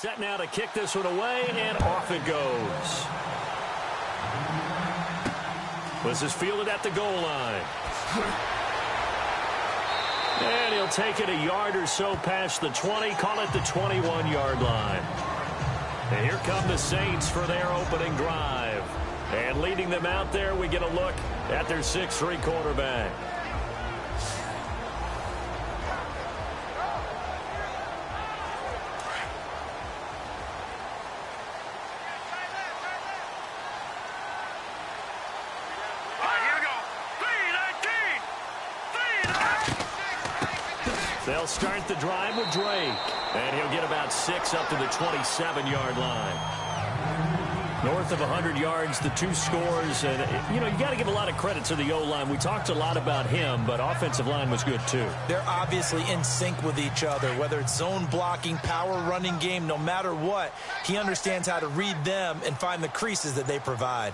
Set now to kick this one away, and off it goes. This is fielded at the goal line. And he'll take it a yard or so past the 20, call it the 21-yard line. And here come the Saints for their opening drive. And leading them out there, we get a look at their 6'3" quarterback. They'll start the drive with Drake. And he'll get about 6 up to the 27-yard line. North of 100 yards, the 2 scores. And, you know, you got to give a lot of credit to the O-line. We talked a lot about him, but offensive line was good, too. They're obviously in sync with each other, whether it's zone blocking, power running game, no matter what. He understands how to read them and find the creases that they provide.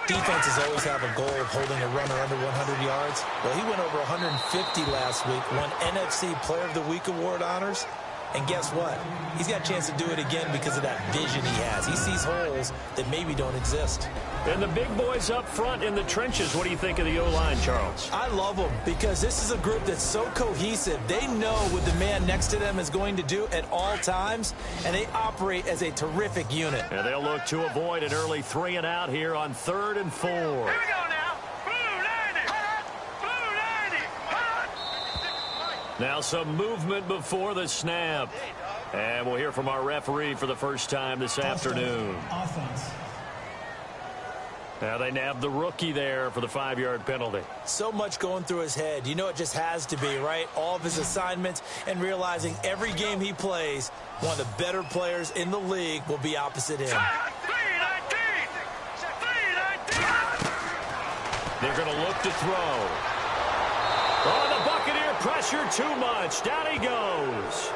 Defenses always have a goal of holding a runner under 100 yards. Well, he went over 150 last week, won NFC Player of the Week award honors. And guess what? He's got a chance to do it again because of that vision he has. He sees holes that maybe don't exist. And the big boys up front in the trenches, what do you think of the O-line, Charles? I love them because this is a group that's so cohesive. They know what the man next to them is going to do at all times, and they operate as a terrific unit. And they'll look to avoid an early 3 and out here on 3rd and 4. Here we go now. Blue 90. Blue 90. Now some movement before the snap. And we'll hear from our referee for the first time this afternoon. Offense. Now they nabbed the rookie there for the 5-yard penalty. So much going through his head. You know it just has to be, right? All of his assignments and realizing every game he plays, one of the better players in the league will be opposite him. They're going to look to throw. Oh, the Buccaneer pressure too much. Down he goes.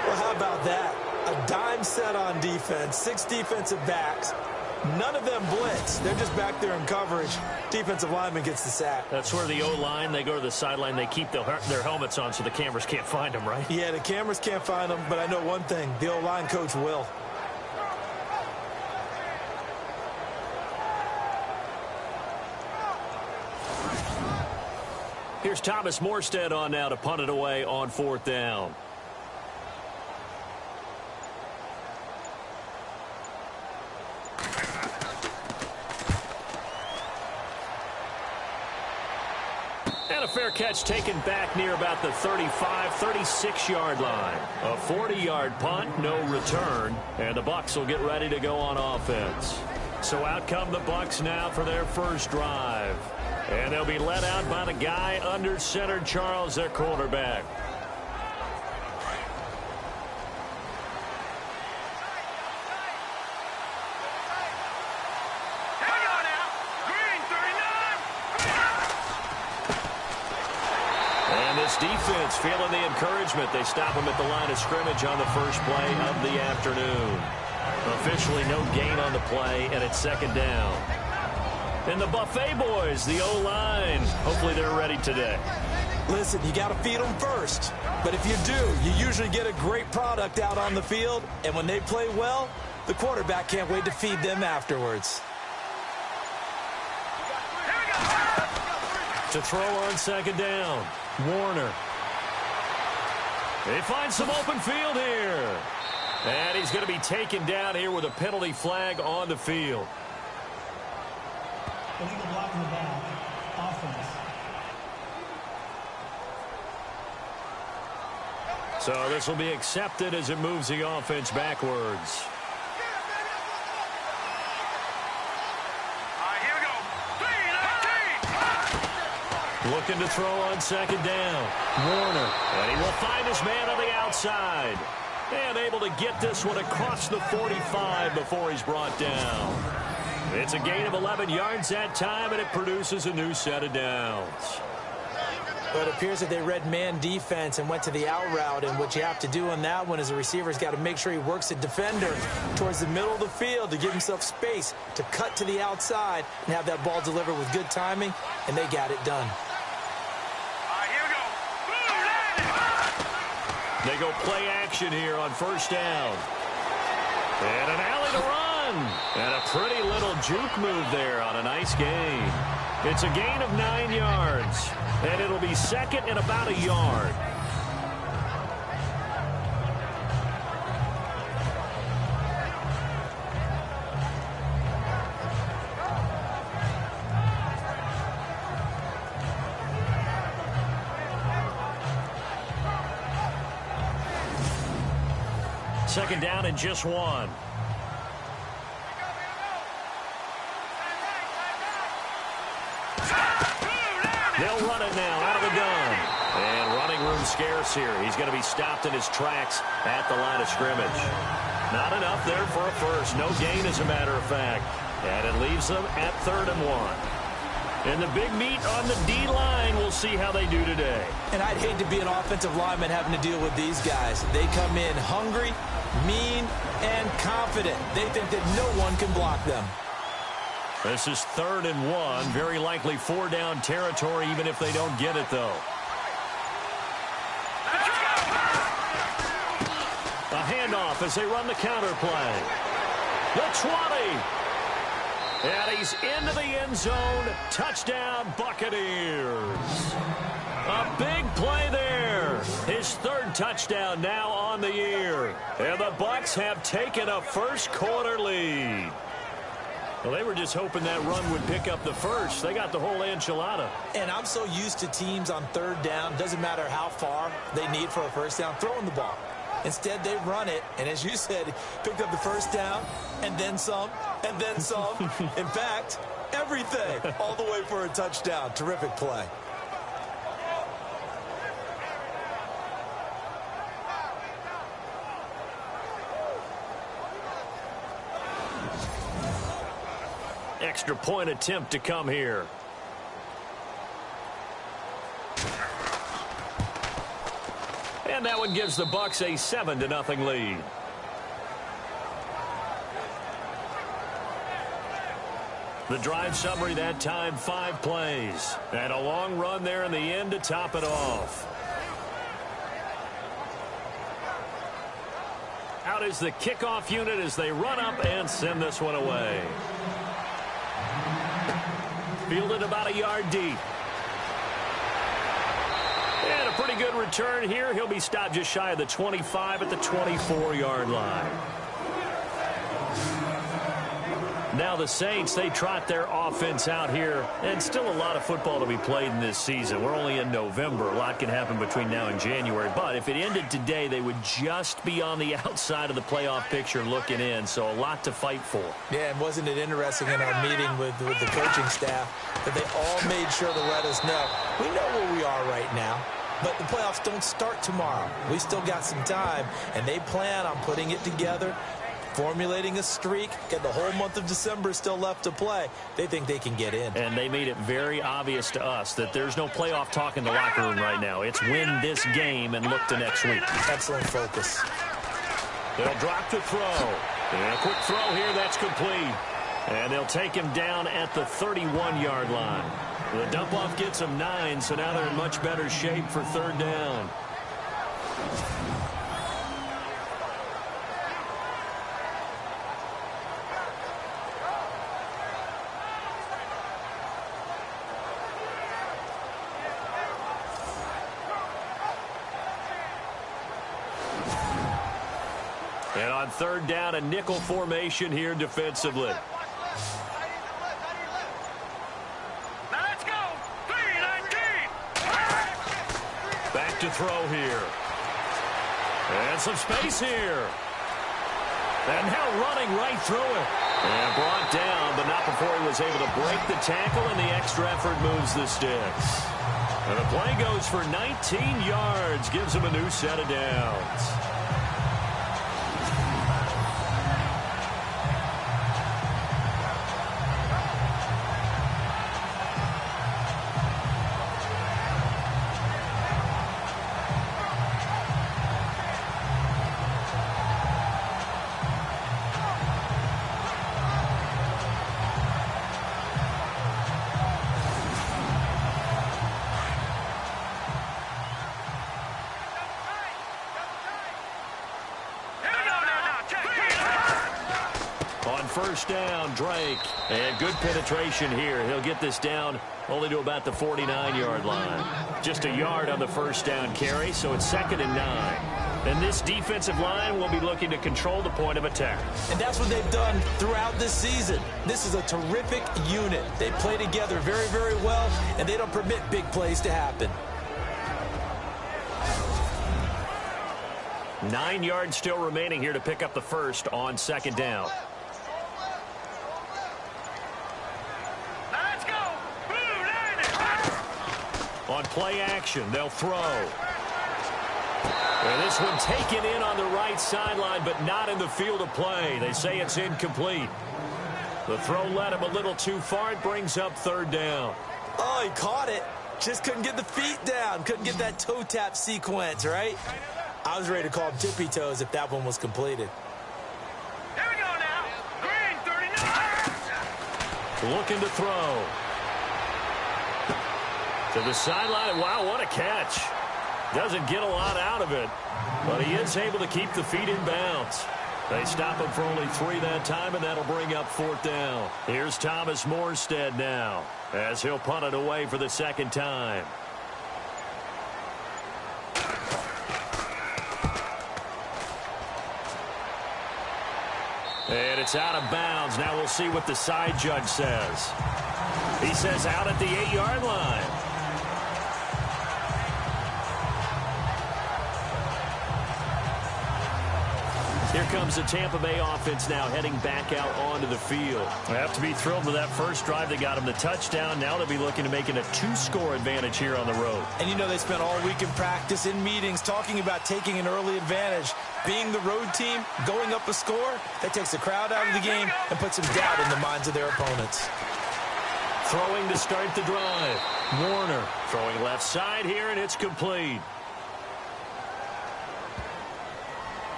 Well, how about that? A dime set on defense, 6 defensive backs. None of them blitz. They're just back there in coverage. Defensive lineman gets the sack. That's where the O-line, they go to the sideline, they keep their helmets on so the cameras can't find them, right? Yeah, the cameras can't find them, but I know one thing. The O-line coach will. Here's Thomas Morstead on now to punt it away on 4th down. And a fair catch taken back near about the 35, 36-yard line. A 40-yard punt, no return, and the Bucs will get ready to go on offense. So out come the Bucs now for their first drive. And they'll be led out by the guy under center, Charles, their quarterback. And this defense feeling the encouragement. They stop him at the line of scrimmage on the first play of the afternoon. Officially no gain on the play, and it's 2nd down. And the Buffet boys, the O-line, hopefully they're ready today. Listen, you got to feed them first. But if you do, you usually get a great product out on the field. And when they play well, the quarterback can't wait to feed them afterwards. To throw on 2nd down, Warner. They find some open field here. And he's going to be taken down here with a penalty flag on the field. Illegal block in the back. Offense. So this will be accepted as it moves the offense backwards. Here we go. Looking to throw on 2nd down. Warner. And he will find his man on the outside. And able to get this one across the 45 before he's brought down. It's a gain of 11 yards that time, and it produces a new set of downs. But it appears that they read man defense and went to the out route, and what you have to do on that one is the receiver's got to make sure he works the defender towards the middle of the field to give himself space to cut to the outside and have that ball delivered with good timing, and they got it done. Here we go. They go play action here on first down. And an alley to run. And a pretty little juke move there on a nice gain. It's a gain of 9 yards. And it'll be second and about a yard. Second down and just 1. They'll run it now out of the gun. And running room scarce here. He's going to be stopped in his tracks at the line of scrimmage. Not enough there for a first. No gain, as a matter of fact. And it leaves them at 3rd and 1. And the big meat on the D-line, we'll see how they do today. And I'd hate to be an offensive lineman having to deal with these guys. They come in hungry, mean, and confident. They think that no one can block them. This is 3rd and 1. Very likely 4-down territory, even if they don't get it, though. A handoff as they run the counter play. The 20. And he's into the end zone. Touchdown, Buccaneers. A big play there. His 3rd touchdown now on the year. And the Bucs have taken a first-quarter lead. Well, they were just hoping that run would pick up the first. They got the whole enchilada. And I'm so used to teams on 3rd down, doesn't matter how far they need for a first down, throwing the ball. Instead, they run it, and as you said, picked up the first down, and then some, and then some. In fact, everything, all the way for a touchdown. Terrific play. Extra point attempt to come here. And that one gives the Bucs a 7-0 lead. The drive summary that time, 5 plays. And a long run there in the end to top it off. Out is the kickoff unit as they run up and send this one away. Fielded about a yard deep. And a pretty good return here. He'll be stopped just shy of the 25 at the 24-yard line. Now the Saints, they trot their offense out here, and still a lot of football to be played in this season. We're only in November. A lot can happen between now and January. But if it ended today, they would just be on the outside of the playoff picture looking in. So a lot to fight for. Yeah, and wasn't it interesting in our meeting with the coaching staff that they all made sure to let us know, we know where we are right now, but the playoffs don't start tomorrow. We still got some time, and they plan on putting it together, formulating a streak, get the whole month of December still left to play. They think they can get in. And they made it very obvious to us that there's no playoff talk in the locker room right now. It's win this game and look to next week. Excellent focus. They'll drop to throw. And a quick throw here, that's complete. And they'll take him down at the 31-yard line. The dump-off gets them 9, so now they're in much better shape for 3rd down. And on 3rd down, a nickel formation here defensively. Now let's go. 3-19. Back to throw here. And some space here. And now running right through it. And brought down, but not before he was able to break the tackle, and the extra effort moves the sticks. And the play goes for 19 yards, gives him a new set of downs. first down, Drake. And good penetration here. He'll get this down only to about the 49-yard line. Just a yard on the first down carry, so it's 2nd and 9. And this defensive line will be looking to control the point of attack. And that's what they've done throughout this season. This is a terrific unit. They play together very, very well, and they don't permit big plays to happen. 9 yards still remaining here to pick up the first on 2nd down. Let's go. Blue Niners. On play action, they'll throw. And this one taken in on the right sideline, but not in the field of play. They say it's incomplete. The throw led him a little too far. It brings up 3rd down. Oh, he caught it. Just couldn't get the feet down. Couldn't get that toe tap sequence, right? I was ready to call him tippy toes if that one was completed. Here we go now. Green 39. Looking to throw. To the sideline. Wow, what a catch. Doesn't get a lot out of it, but he is able to keep the feet in bounds. They stop him for only 3 that time, and that'll bring up 4th down. Here's Thomas Morstead now, as he'll punt it away for the 2nd time. And it's out of bounds. Now we'll see what the side judge says. He says out at the 8-yard line. Here comes the Tampa Bay offense now heading back out onto the field. They have to be thrilled with that first drive that got them the touchdown. Now they'll be looking to make it a 2-score advantage here on the road. And you know they spent all week in practice, in meetings, talking about taking an early advantage. Being the road team, going up a score, that takes the crowd out of the game and puts some doubt in the minds of their opponents. Throwing to start the drive. Warner throwing left side here, and it's complete.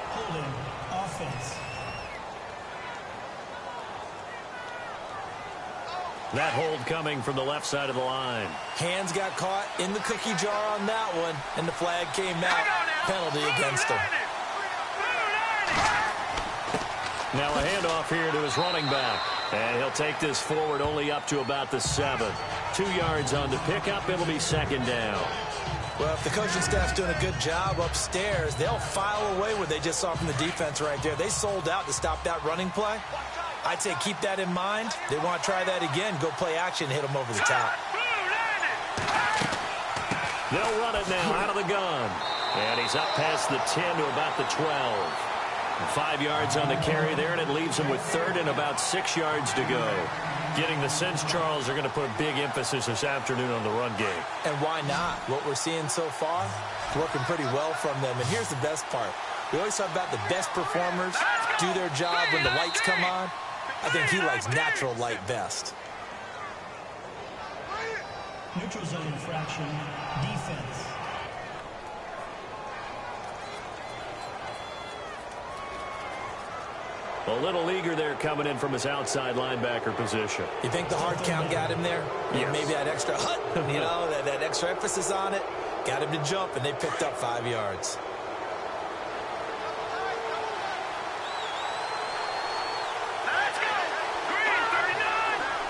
Holding offense. That hold coming from the left side of the line. Hands got caught in the cookie jar on that one, and the flag came out. Penalty against him. Now a handoff here to his running back. And he'll take this forward only up to about the 7. 2 yards on the pickup. It'll be 2nd down. Well, if the coaching staff's doing a good job upstairs, they'll file away what they just saw from the defense right there. They sold out to stop that running play. I'd say keep that in mind. They want to try that again. Go play action, hit them over the top. They'll run it now out of the gun. And he's up past the 10 to about the 12. 5 yards on the carry there, and it leaves him with 3rd and about 6 yards to go. Getting the sense, Charles, are going to put a big emphasis this afternoon on the run game. And why not? What we're seeing so far, working pretty well from them. And here's the best part. We always talk about the best performers do their job when the lights come on. I think he likes natural light best. Neutral zone infraction. Defense. A little eager there coming in from his outside linebacker position. You think the hard count got him there? Yes. Maybe that extra you know, that extra emphasis on it got him to jump, and they picked up 5 yards. Let's go. Green 39.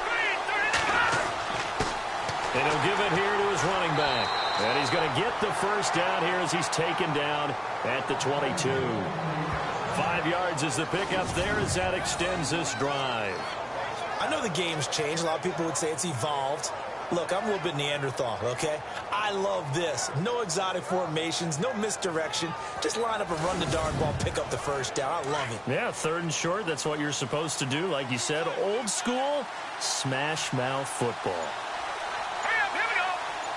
Green 39. And he'll give it here to his running back. And he's going to get the first down here as he's taken down at the 22. 5 yards is the pickup there as that extends this drive. I know the game's changed. A lot of people would say it's evolved. Look, I'm a little bit Neanderthal, okay? I love this. No exotic formations, no misdirection. Just line up and run the darn ball, pick up the first down. I love it. Yeah, 3rd and short. That's what you're supposed to do. Like you said, old school, smash mouth football. Here we go.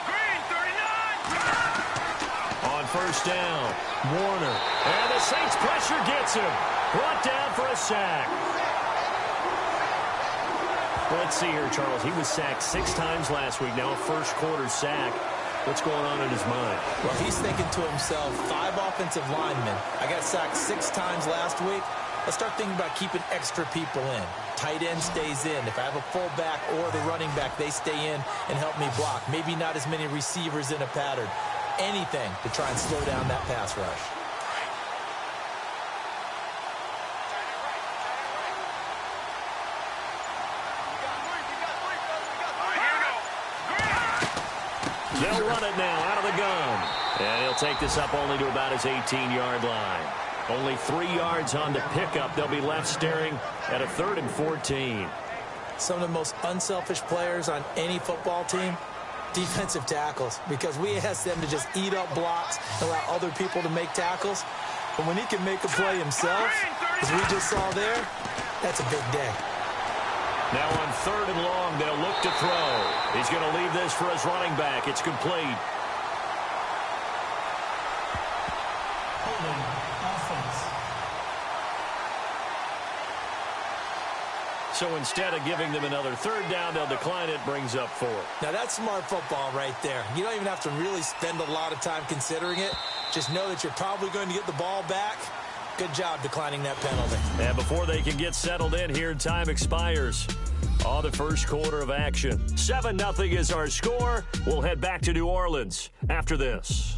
Green 39. On first down, Warner. And the Saints pressure gets him. Brought down for a sack. Let's see here, Charles. He was sacked 6 times last week. Now a first-quarter sack. What's going on in his mind? Well, he's thinking to himself, 5 offensive linemen. I got sacked 6 times last week. Let's start thinking about keeping extra people in. Tight end stays in. If I have a fullback or the running back, they stay in and help me block. Maybe not as many receivers in a pattern. Anything to try and slow down that pass rush. take this up only to about his 18-yard line. Only 3 yards on the pickup. They'll be left staring at a 3rd and 14. Some of the most unselfish players on any football team, defensive tackles, because we ask them to just eat up blocks and allow other people to make tackles. But when he can make a play himself, as we just saw there, that's a big day. Now on 3rd and long, they'll look to throw. He's going to leave this for his running back. It's complete. Holding. Offense. So instead of giving them another 3rd down, they'll decline it, brings up 4. Now that's smart football right there. You don't even have to really spend a lot of time considering it. Just know that you're probably going to get the ball back. Good job declining that penalty. And before they can get settled in here, time expires on the first quarter of action. 7-0 is our score. We'll head back to New Orleans after this.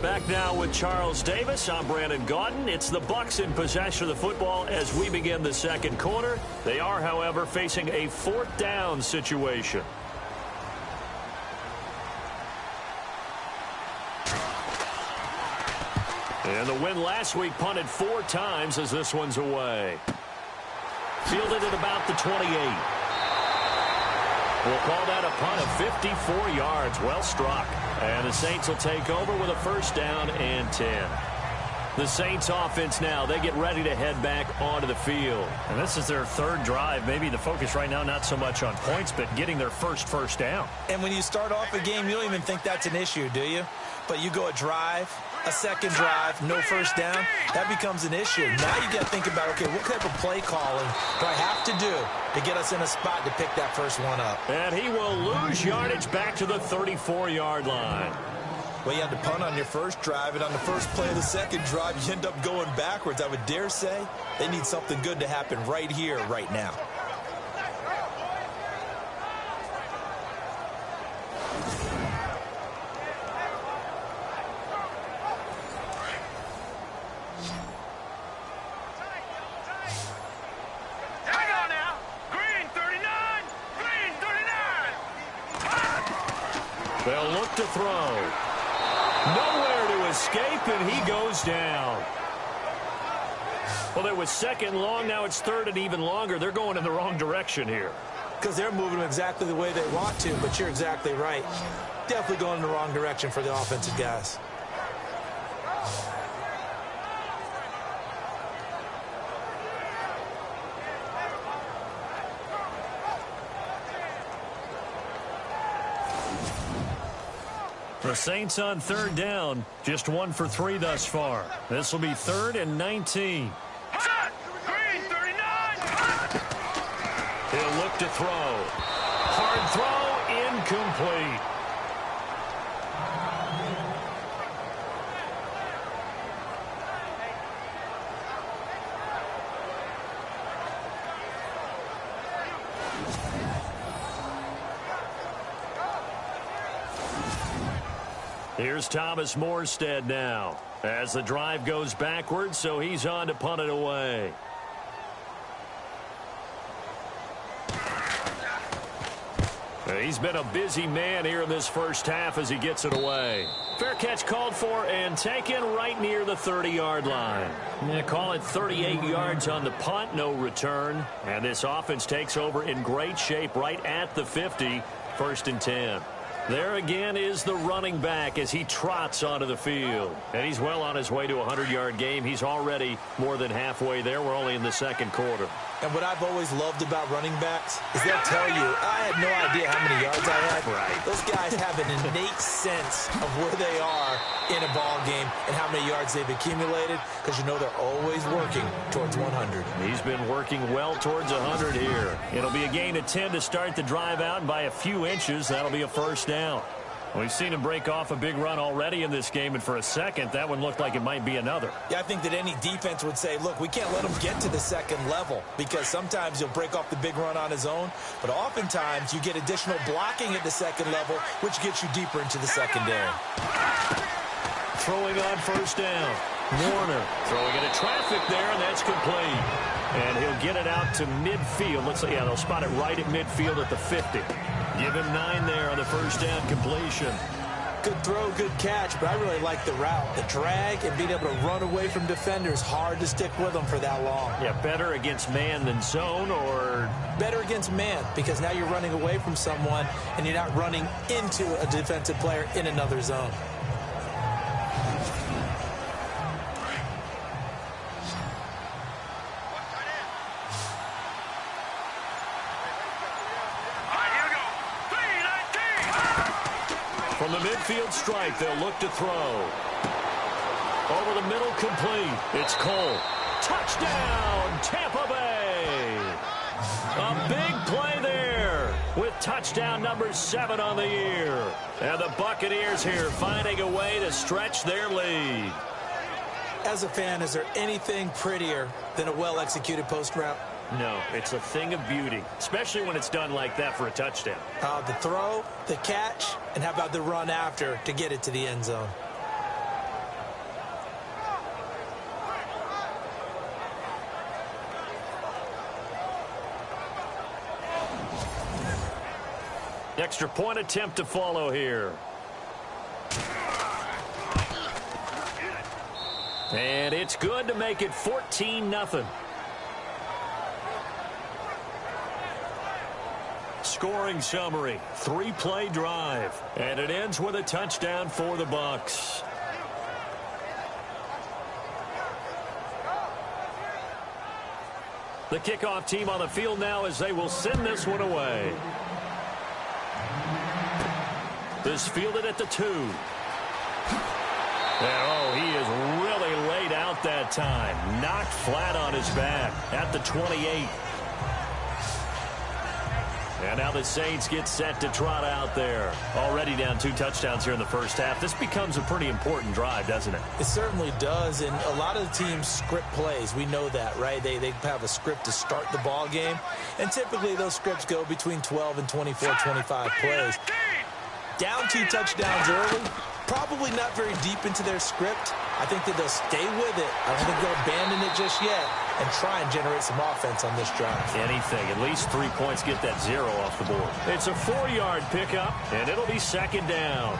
Back now with Charles Davis. I'm Brandon Gaudin. It's the Bucs in possession of the football as we begin the second quarter. They are, however, facing a 4th down situation. And the win last week punted 4 times as this one's away. Fielded at about the 28. We'll call that a punt of 54 yards. Well struck. And the Saints will take over with a 1st down and 10. The Saints offense now, they get ready to head back onto the field. And this is their 3rd drive. Maybe the focus right now not so much on points, but getting their first down. And when you start off a game, you don't even think that's an issue, do you? But you go a drive, a second drive, no 1st down, that becomes an issue. Now you got to think about, okay, what type of play calling do I have to do to get us in a spot to pick that first one up? And he will lose yardage back to the 34-yard line. Well, you had to punt on your first drive, and on the first play of the second drive, you end up going backwards. I would dare say they need something good to happen right here, right now. Hang on now. Green 39. Green 39. They'll look to throw. Nowhere to escape, and he goes down. Well, it was 2nd and long. Now it's 3rd and even longer. They're going in the wrong direction here. Because they're moving them exactly the way they want to, but you're exactly right. Definitely going in the wrong direction for the offensive guys. The Saints on 3rd down, just 1 for 3 thus far. This will be 3rd and 19. Set. Green 39. He'll look to throw. Hard throw, incomplete. Here's Thomas Morstead now as the drive goes backwards, so he's on to punt it away. He's been a busy man here in this first half as he gets it away. Fair catch called for and taken right near the 30-yard line. Yeah, call it 38 yards on the punt, no return. And this offense takes over in great shape right at the 50, 1st and 10. There again is the running back as he trots onto the field. And he's well on his way to a 100-yard game. He's already more than halfway there. We're only in the 2nd quarter. And what I've always loved about running backs is they'll tell you, I had no idea how many yards I had. Right. Those guys have an innate sense of where they are in a ball game and how many yards they've accumulated, because you know they're always working towards 100. He's been working well towards 100 here. It'll be a gain of 10 to start the drive out, and by a few inches, that'll be a 1st down. We've seen him break off a big run already in this game, and for a second, that one looked like it might be another. Yeah, I think that any defense would say, look, we can't let him get to the 2nd level, because sometimes he'll break off the big run on his own, but oftentimes you get additional blocking at the 2nd level, which gets you deeper into the secondary. Throwing on 1st down. Warner throwing into traffic there, and that's complete. And he'll get it out to midfield. Looks like, yeah, they'll spot it right at midfield at the 50. Give him 9 there on the first down completion. Good throw, good catch, but I really like the route. The drag and being able to run away from defenders, hard to stick with them for that long. Yeah, better against man than zone, or? Better against man, because now you're running away from someone and you're not running into a defensive player in another zone. From the midfield stripe, they'll look to throw. Over the middle, complete. It's Cole. Touchdown, Tampa Bay. A big play there with touchdown number 7 on the year. And the Buccaneers here finding a way to stretch their lead. As a fan, is there anything prettier than a well-executed post route? No, it's a thing of beauty, especially when it's done like that for a touchdown. The throw, the catch, and how about the run after to get it to the end zone? Extra point attempt to follow here. And it's good to make it 14-0. Scoring summary, 3-play drive, and it ends with a touchdown for the Bucs. The kickoff team on the field now as they will send this one away. This fielded at the 2. And, oh, he is really laid out that time. Knocked flat on his back at the 28. And now the Saints get set to trot out there. Already down 2 touchdowns here in the first half. This becomes a pretty important drive, doesn't it? It certainly does, and a lot of the teams script plays. We know that, right? They have a script to start the ball game, and typically those scripts go between 12 and 24, 25 plays. Down 2 touchdowns early, probably not very deep into their script. I think that they'll stay with it. I don't think they'll abandon it just yet and try and generate some offense on this drive. Anything. At least 3 points get that 0 off the board. It's a 4-yard pickup, and it'll be second down.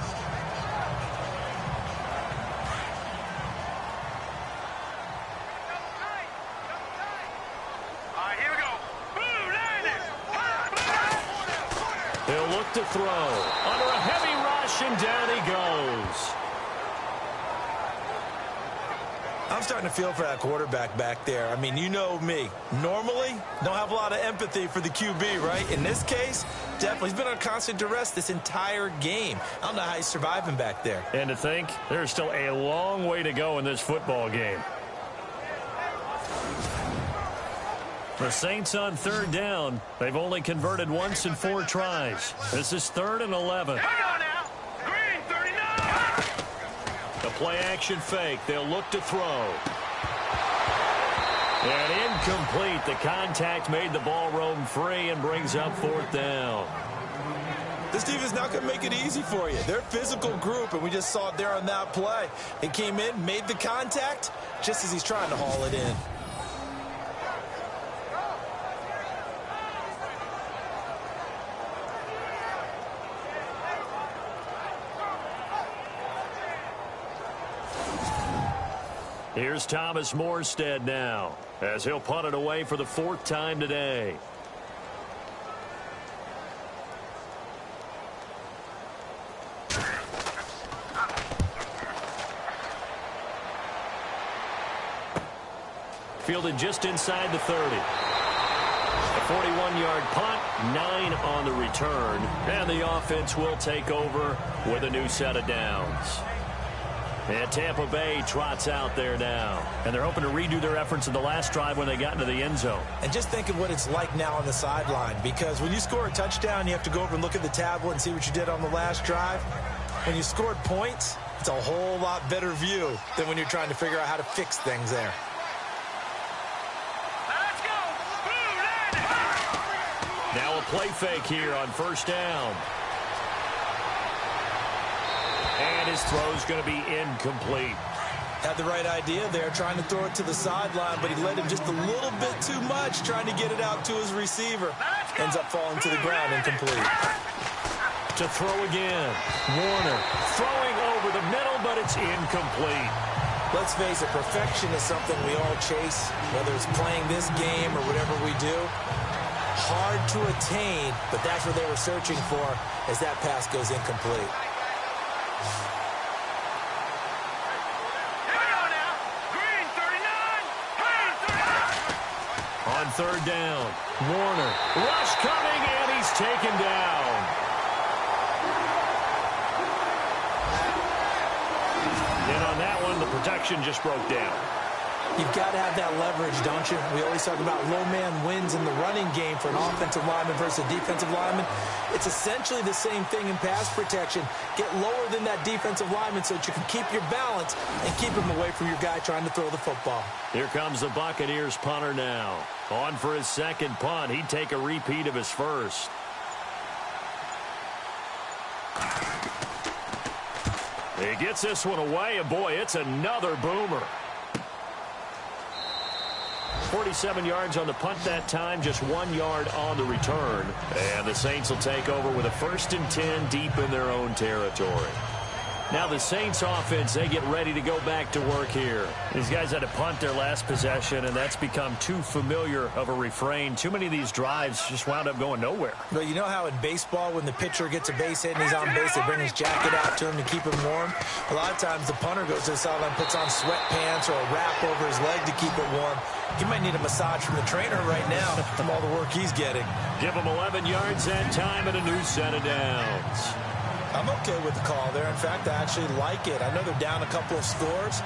Here we go. He'll look to throw. Under a heavy rush, and down he goes. I'm starting to feel for that quarterback back there. I mean, you know me. Normally, don't have a lot of empathy for the QB, right? In this case, definitely. He's been on constant duress this entire game. I don't know how he's surviving back there. And to think, there's still a long way to go in this football game. The Saints on 3rd down. They've only converted once in 4 tries. This is 3rd and 11. Green 39. The play-action fake. They'll look to throw. And incomplete. The contact made the ball roam free and brings up 4th down. This team is not going to make it easy for you. They're a physical group, and we just saw it there on that play. He came in, made the contact, just as he's trying to haul it in. Here's Thomas Morstead now, as he'll punt it away for the 4th time today. Fielded just inside the 30. A 41-yard punt, 9 on the return, and the offense will take over with a new set of downs. And Tampa Bay trots out there now. And they're hoping to redo their efforts in the last drive when they got into the end zone. And just think of what it's like now on the sideline, because when you score a touchdown, you have to go over and look at the tablet and see what you did on the last drive. When you scored points, it's a whole lot better view than when you're trying to figure out how to fix things there. Let's go. Now a play fake here on 1st down. And his throw's going to be incomplete. Had the right idea there, trying to throw it to the sideline, but he led him just a little bit too much, trying to get it out to his receiver. Ends up falling to the ground, incomplete. To throw again. Warner throwing over the middle, but it's incomplete. Let's face it, perfection is something we all chase, whether it's playing this game or whatever we do. Hard to attain, but that's what they were searching for as that pass goes incomplete. On third down, Warner. Rush coming, and he's taken down. And on that one, the protection just broke down. You've got to have that leverage, don't you? We always talk about low man wins in the running game for an offensive lineman versus a defensive lineman. It's essentially the same thing in pass protection. Get lower than that defensive lineman so that you can keep your balance and keep him away from your guy trying to throw the football. Here comes the Buccaneers punter now. On for his second punt. He'd take a repeat of his first. He gets this one away, and boy, it's another boomer. 47 yards on the punt that time, just 1 yard on the return. And the Saints will take over with a 1st and 10 deep in their own territory. Now the Saints offense, they get ready to go back to work here. These guys had to punt their last possession, and that's become too familiar of a refrain. Too many of these drives just wound up going nowhere. But you know how in baseball, when the pitcher gets a base hit and he's on base, they bring his jacket out to him to keep him warm? A lot of times the punter goes to the sideline, puts on sweatpants or a wrap over his leg to keep it warm. He might need a massage from the trainer right now from all the work he's getting. Give him 11 yards that time and a new set of downs. I'm okay with the call there. In fact, I actually like it. I know they're down a couple of scores,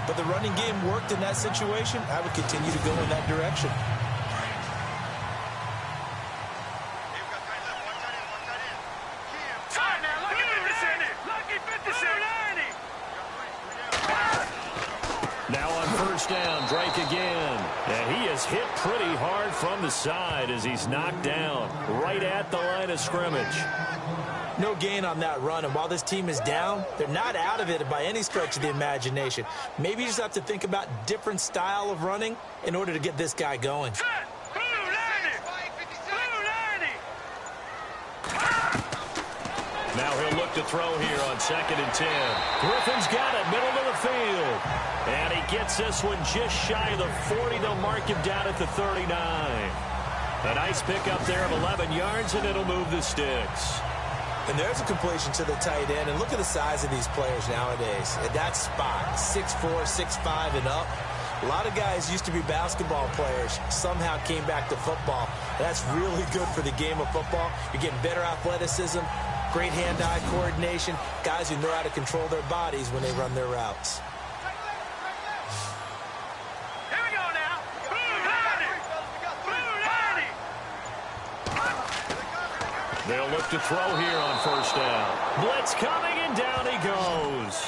but the running game worked in that situation. I would continue to go in that direction. Now on first down, Drake again. And he is hit pretty hard from the side as he's knocked down right at the line of scrimmage. No gain on that run, and while this team is down, they're not out of it by any stretch of the imagination. Maybe you just have to think about different style of running in order to get this guy going. Now he'll look to throw here on 2nd and 10. Griffin's got it, middle of the field. And he gets this one just shy of the 40. They'll mark him down at the 39. A nice pickup there of 11 yards, and it'll move the sticks. And there's a completion to the tight end. And look at the size of these players nowadays. At that spot, 6'4", 6'5", and up. A lot of guys used to be basketball players, somehow came back to football. That's really good for the game of football. You're getting better athleticism, great hand-eye coordination, guys who know how to control their bodies when they run their routes. They'll look to throw here on first down. Blitz coming, and down he goes.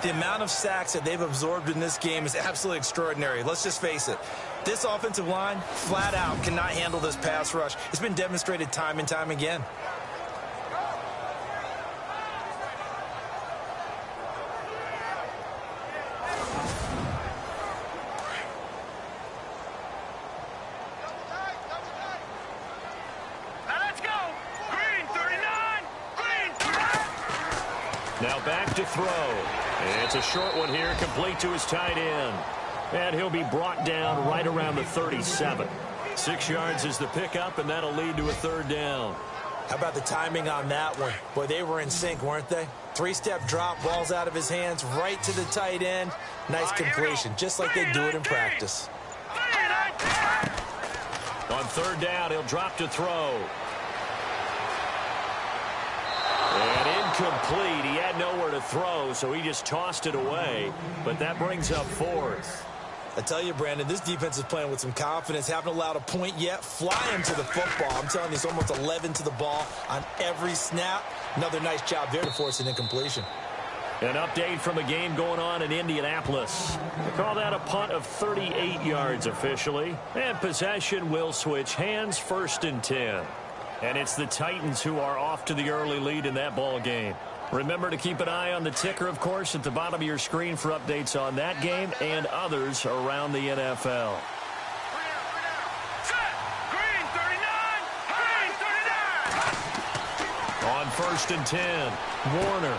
The amount of sacks that they've absorbed in this game is absolutely extraordinary. Let's just face it. This offensive line, flat out, cannot handle this pass rush. It's been demonstrated time and time again. Now back to throw. It's a short one here, complete to his tight end. And he'll be brought down right around the 37. 6 yards is the pickup, and that'll lead to a third down. How about the timing on that one? Boy, they were in sync, weren't they? 3-step drop, ball's out of his hands, right to the tight end. Nice completion, just like they do it in practice. On third down, he'll drop to throw. And incomplete. He had nowhere to throw, so he just tossed it away. But that brings up fourth. I tell you, Brandon, this defense is playing with some confidence. Haven't allowed a point yet. Flying to the football. I'm telling you, it's almost 11 to the ball on every snap. Another nice job there to force an incompletion. An update from a game going on in Indianapolis. They call that a punt of 38 yards officially. And possession will switch hands, 1st and 10. And it's the Titans who are off to the early lead in that ball game. Remember to keep an eye on the ticker, of course, at the bottom of your screen for updates on that game and others around the NFL. Green 39. Green 39. On 1st and 10, Warner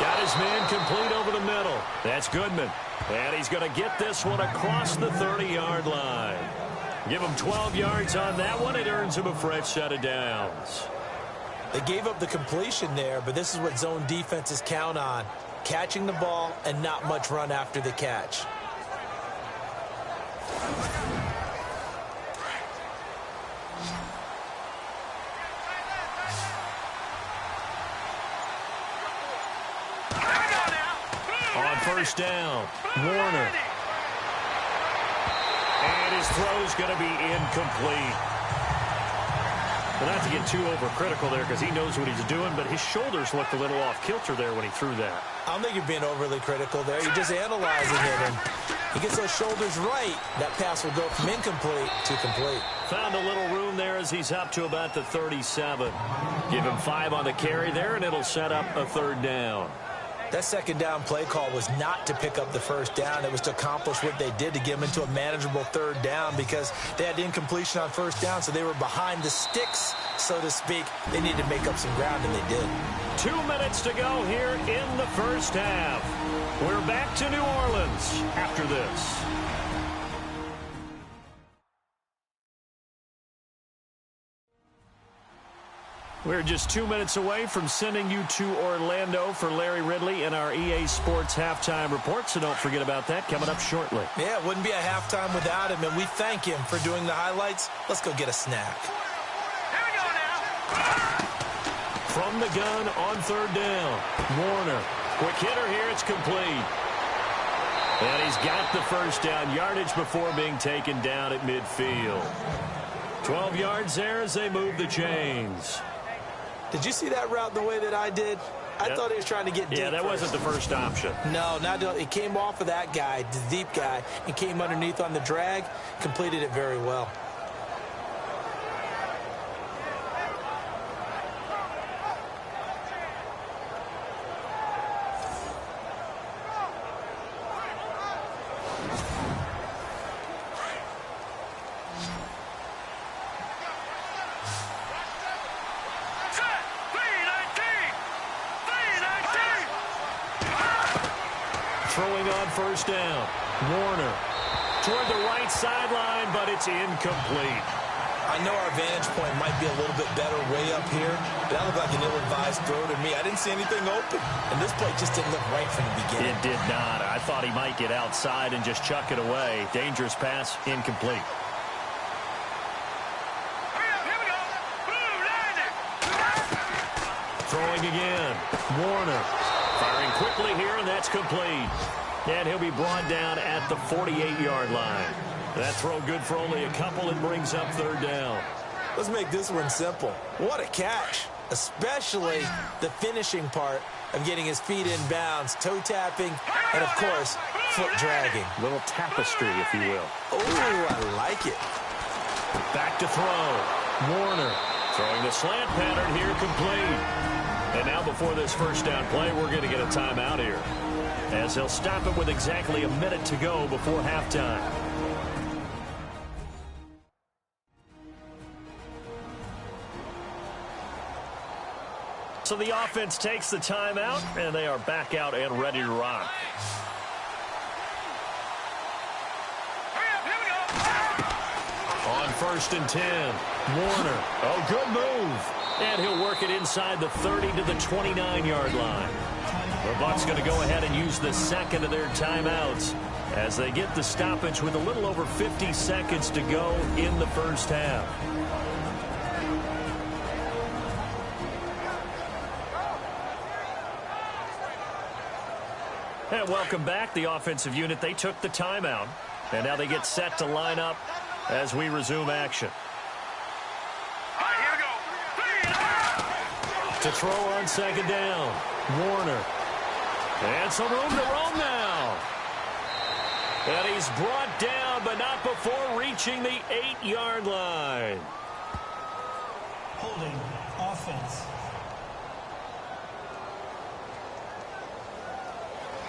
got his man complete over the middle. That's Goodman. And he's going to get this one across the 30-yard line. Give him 12 yards on that one. It earns him a fresh set of downs. They gave up the completion there, but this is what zone defenses count on. Catching the ball and not much run after the catch. On 1st down, Warner. And his throw's going to be incomplete. Well, not to get too overcritical there because he knows what he's doing, but his shoulders looked a little off kilter there when he threw that. I don't think you're being overly critical there. You're just analyzing it, and he gets those shoulders right. That pass will go from incomplete to complete. Found a little room there as he's up to about the 37. Give him 5 on the carry there, and it'll set up a 3rd down. That 2nd down play call was not to pick up the 1st down. It was to accomplish what they did to get them into a manageable 3rd down because they had incompletion on 1st down, so they were behind the sticks, so to speak. They needed to make up some ground, and they did. 2 minutes to go here in the 1st half. We're back to New Orleans after this. We're just 2 minutes away from sending you to Orlando for Larry Ridley and our EA Sports halftime report, so don't forget about that coming up shortly. Yeah, it wouldn't be a halftime without him, and we thank him for doing the highlights. Let's go get a snack. Here we go now. From the gun on 3rd down, Warner. Quick hitter here, it's complete. And he's got the 1st down yardage before being taken down at midfield. 12 yards there as they move the chains. Did you see that route the way that I did? I thought he was trying to get deep. Yeah, that first. wasn't the first option. No, it came off of that guy, the deep guy, and came underneath on the drag, completed it very well. Throwing on 1st down. Warner toward the right sideline, but it's incomplete. I know our vantage point might be a little bit better way up here, but that looked like an ill-advised throw to me. I didn't see anything open, and this play just didn't look right from the beginning. It did not. I thought he might get outside and just chuck it away. Dangerous pass, incomplete. Throwing again. Warner firing quickly here, and that's complete. And he'll be brought down at the 48-yard line. That throw good for only a couple and brings up 3rd down. Let's make this one simple. What a catch, especially the finishing part of getting his feet in bounds, toe tapping, and, of course, foot dragging. Little tapestry, if you will. Oh, I like it. Back to throw. Warner throwing the slant pattern here, complete. And now before this 1st down play, we're going to get a timeout here, as they'll stop it with exactly a minute to go before halftime. So the offense takes the timeout, and they are back out and ready to rock. On 1st and 10, Warner. Oh, good move. And he'll work it inside the 30 to the 29-yard line. The Bucs going to go ahead and use the 2nd of their timeouts as they get the stoppage with a little over 50 seconds to go in the 1st half. And welcome back. The offensive unit, they took the timeout. And now they get set to line up as we resume action. To throw on 2nd down. Warner. And some room to roam now. And he's brought down, but not before reaching the 8-yard line. Holding offense.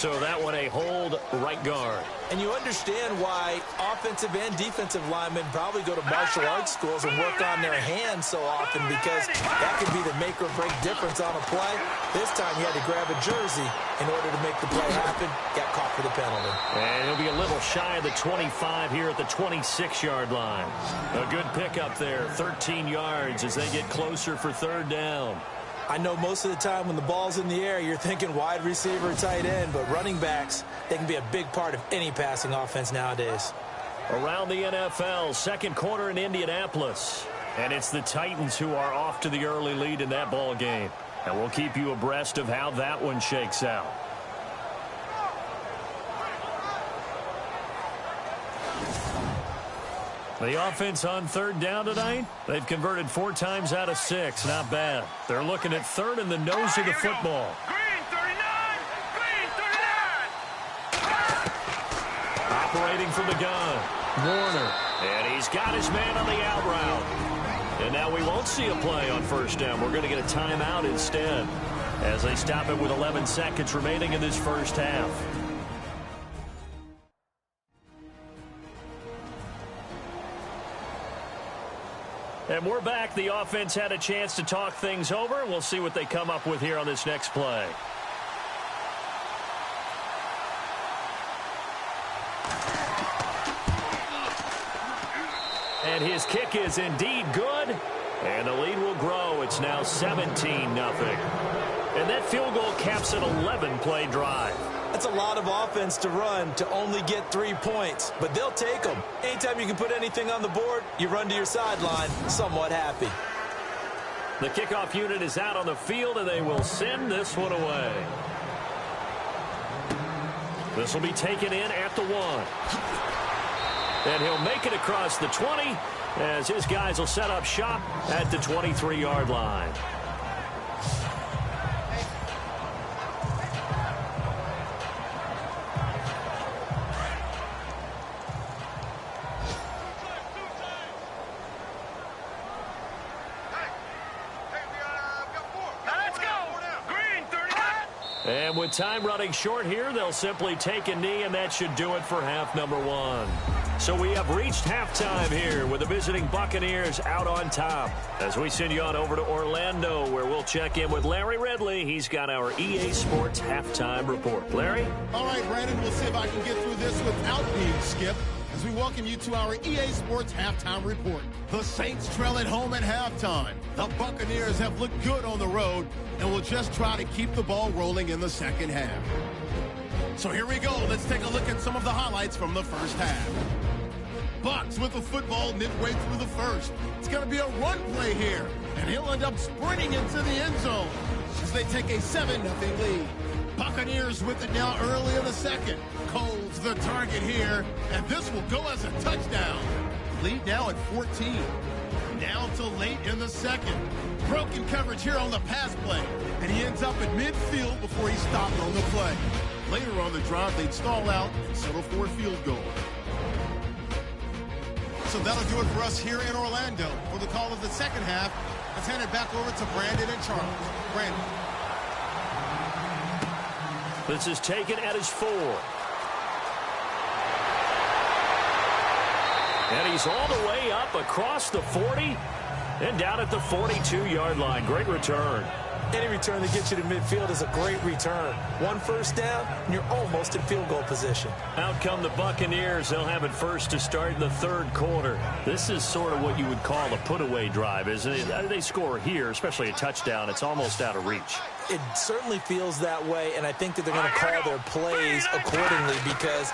So that one a hold right guard. And you understand why offensive and defensive linemen probably go to martial arts schools and work on their hands so often, because that could be the make or break difference on a play. This time he had to grab a jersey in order to make the play happen. Got caught for the penalty. And he'll be a little shy of the 25 here at the 26-yard line. A good pickup there, 13 yards as they get closer for third down. I know most of the time when the ball's in the air, you're thinking wide receiver, tight end, but running backs, they can be a big part of any passing offense nowadays. Around the NFL, second quarter in Indianapolis. And it's the Titans who are off to the early lead in that ball game. And we'll keep you abreast of how that one shakes out. The offense on third down tonight, they've converted 4 times out of 6. Not bad. They're looking at third in the nose of the football. Green 39. Green 39. Operating from the gun, Warner. And he's got his man on the out route. And now we won't see a play on first down. We're going to get a timeout instead as they stop it with 11 seconds remaining in this first half. And we're back. The offense had a chance to talk things over. We'll see what they come up with here on this next play. And his kick is indeed good. And the lead will grow. It's now 17-0. And that field goal caps an 11-play drive. That's a lot of offense to run to only get 3 points, but they'll take them. Anytime you can put anything on the board, you run to your sideline somewhat happy. The kickoff unit is out on the field, and they will send this one away. This will be taken in at the 1. And he'll make it across the 20 as his guys will set up shop at the 23-yard line. And with time running short here, they'll simply take a knee, and that should do it for half number 1. So we have reached halftime here with the visiting Buccaneers out on top. As we send you on over to Orlando, where we'll check in with Larry Ridley. He's got our EA Sports halftime report. Larry? All right, Brandon, we'll see if I can get through this without being skipped as we welcome you to our EA Sports halftime report. The Saints trail at home at halftime. The Buccaneers have looked good on the road and will just try to keep the ball rolling in the second half. So here we go. Let's take a look at some of the highlights from the first half. Bucs with the football midway through the first. It's going to be a run play here, and he'll end up sprinting into the end zone as they take a 7-0 lead. Buccaneers with it now early in the second. Cole's the target here, and this will go as a touchdown. Lead now at 14. Down to late in the second. Broken coverage here on the pass play, and he ends up at midfield before he stopped on the play. Later on the drive, they'd stall out and settle for a field goal. So that'll do it for us here in Orlando. For the call of the second half, let's hand it back over to Brandon and Charles. Brandon. This is taken at his 4. And he's all the way up across the 40 and down at the 42-yard line. Great return. Any return that gets you to midfield is a great return. 1 first down, and you're almost in field goal position. Out come the Buccaneers. They'll have it first to start in the third quarter. This is sort of what you would call a put-away drive, isn't it? They score here, especially a touchdown. It's almost out of reach. It certainly feels that way, and I think that they're going to call their plays accordingly, because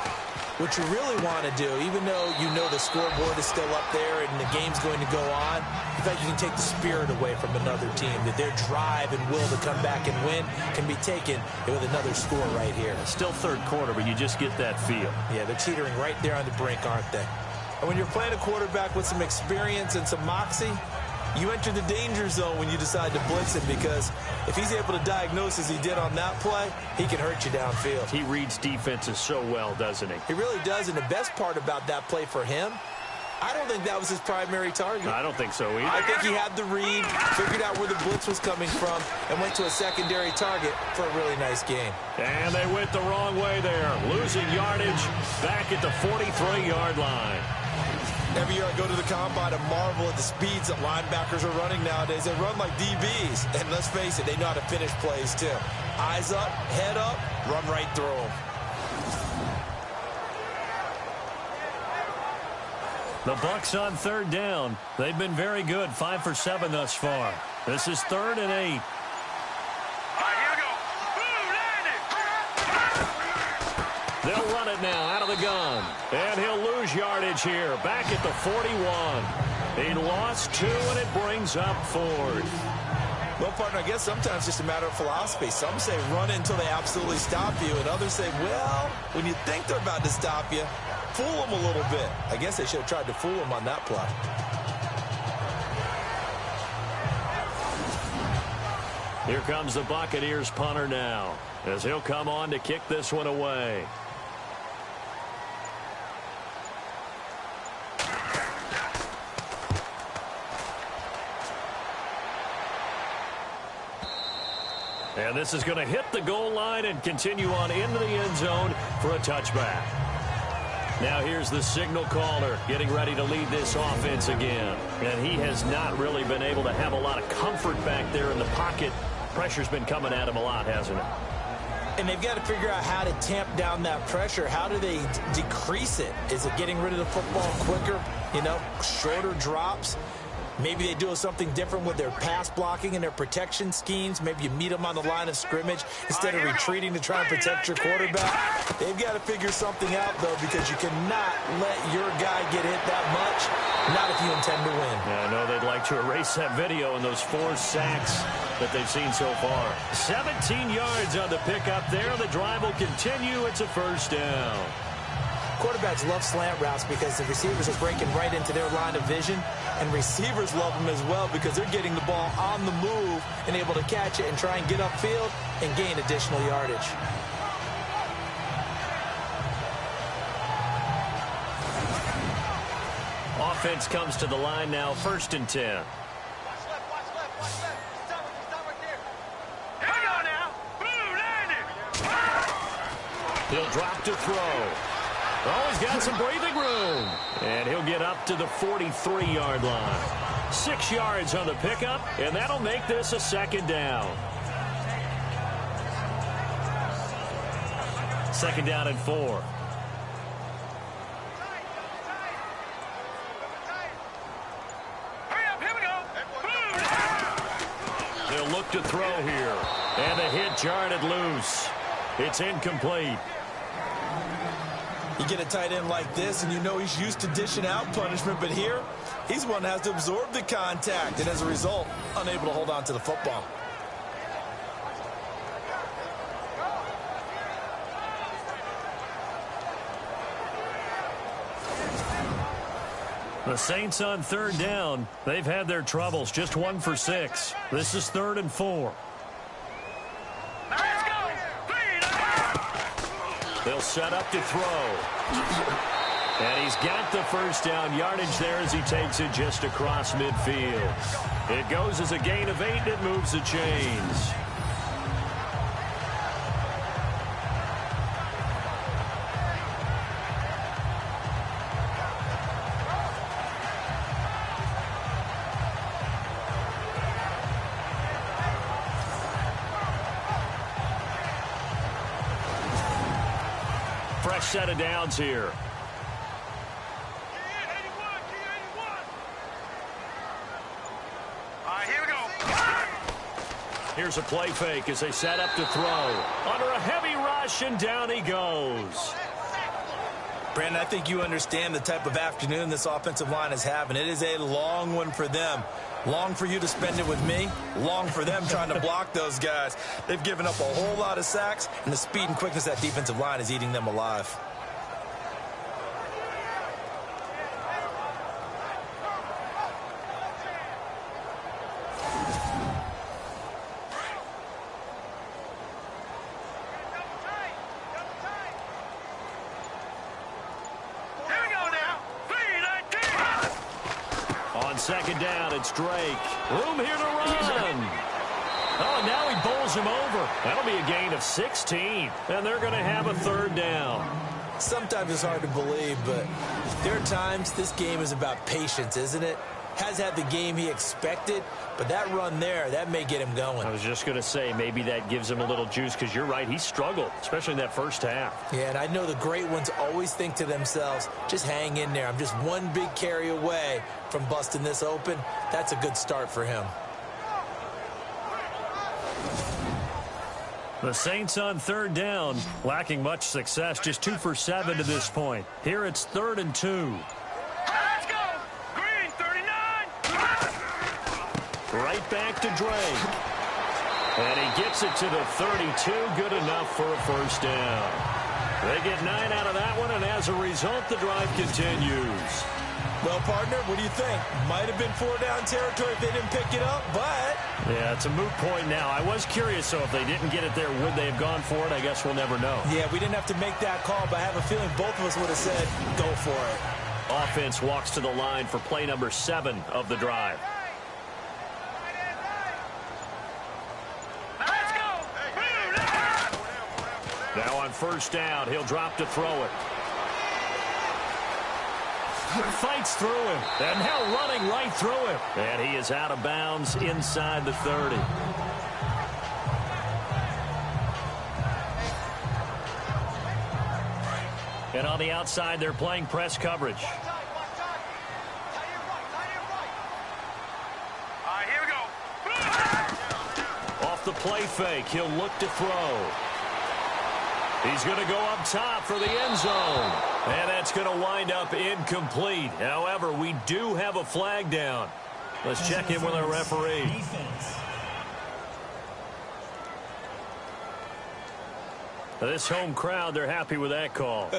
what you really want to do, even though you know the scoreboard is still up there and the game's going to go on, in fact, you can take the spirit away from another team, that their drive and will to come back and win can be taken with another score right here. Still third quarter, but you just get that feel. Yeah, they're teetering right there on the brink, aren't they? And when you're playing a quarterback with some experience and some moxie, you enter the danger zone when you decide to blitz him, because if he's able to diagnose as he did on that play, he can hurt you downfield. He reads defenses so well, doesn't he? He really does, and the best part about that play for him I don't think that was his primary target. I don't think so either. I think he had the read, figured out where the blitz was coming from, and went to a secondary target for a really nice game. And they went the wrong way there, losing yardage back at the 43-yard line. Every year I go to the combine and marvel at the speeds that linebackers are running nowadays. They run like DBs. And let's face it, they know how to finish plays too. Eyes up, head up, run right through them. The Bucs on third down. They've been very good, 5 for 7 thus far. This is 3rd and 8. They'll run it now out of the gun. And he'll lose yardage here. Back at the 41. He lost 2, and it brings up 4th. Well, partner, I guess sometimes it's just a matter of philosophy. Some say run it until they absolutely stop you, and others say, well, when you think they're about to stop you, fool them a little bit. I guess they should have tried to fool them on that play. Here comes the Buccaneers punter now, as he'll come on to kick this one away. And this is going to hit the goal line and continue on into the end zone for a touchback. Now here's the signal caller getting ready to lead this offense again. And he has not really been able to have a lot of comfort back there in the pocket. Pressure's been coming at him a lot, hasn't it? And they've got to figure out how to tamp down that pressure. How do they decrease it? Is it getting rid of the football quicker? You know, shorter drops? Maybe they do something different with their pass blocking and their protection schemes. Maybe you meet them on the line of scrimmage instead of retreating to try and protect your quarterback. They've got to figure something out, though, because you cannot let your guy get hit that much, not if you intend to win. Yeah, I know they'd like to erase that video and those 4 sacks that they've seen so far. 17 yards on the pickup there. The drive will continue. It's a first down. Quarterbacks love slant routes because the receivers are breaking right into their line of vision, and receivers love them as well because they're getting the ball on the move and able to catch it and try and get upfield and gain additional yardage. Offense comes to the line now, 1st and 10. He'll drop to throw. Oh, he's got some breathing room. And he'll get up to the 43-yard line. 6 yards on the pickup, and that'll make this a 2nd down. 2nd down and 4. They'll look to throw here. And the hit jarred loose. It's incomplete. You get a tight end like this, and you know he's used to dishing out punishment, but here, he's one that has to absorb the contact, and as a result, unable to hold on to the football. The Saints on 3rd down. They've had their troubles, just 1 for 6. This is 3rd and 4. They'll set up to throw. And he's got the first down yardage there as he takes it just across midfield. It goes as a gain of 8, and it moves the chains. Fresh set of downs here. Here's a play fake as they set up to throw. Under a heavy rush, and down he goes. Brandon, I think you understand the type of afternoon this offensive line is having. It is a long one for them. Long for you to spend it with me. Long for them trying to block those guys. They've given up a whole lot of sacks, and the speed and quickness of that defensive line is eating them alive. second down. It's Drake. Room here to run. Oh, and now he bowls him over. That'll be a gain of 16, and they're going to have a third down. Sometimes it's hard to believe, but there are times this game is about patience, isn't it? Has had the game he expected, but that run there, that may get him going. I was just going to say, maybe that gives him a little juice, because you're right, he struggled, especially in that first half. Yeah, and I know the great ones always think to themselves, just hang in there. I'm just one big carry away from busting this open. That's a good start for him. The Saints on third down, lacking much success, just 2 for 7 to this point. Here it's 3rd and 2. Let's go. Green, 39. Right back to Drake. And he gets it to the 32, good enough for a first down. They get 9 out of that one, and as a result, the drive continues. Well, partner, what do you think? Might have been 4-down territory if they didn't pick it up, but... Yeah, it's a moot point now. I was curious, so if they didn't get it there, would they have gone for it? I guess we'll never know. Yeah, we didn't have to make that call, but I have a feeling both of us would have said, go for it. Offense walks to the line for play number 7 of the drive. Let's go. Now on first down, he'll drop to throw it. Fights through him, and now running right through him. And he is out of bounds inside the 30. And on the outside, they're playing press coverage. All right, here we go. Off the play fake, he'll look to throw. He's going to go up top for the end zone. And that's going to wind up incomplete. However, we do have a flag down. Let's check in with our referee. Defense. This home crowd, they're happy with that call.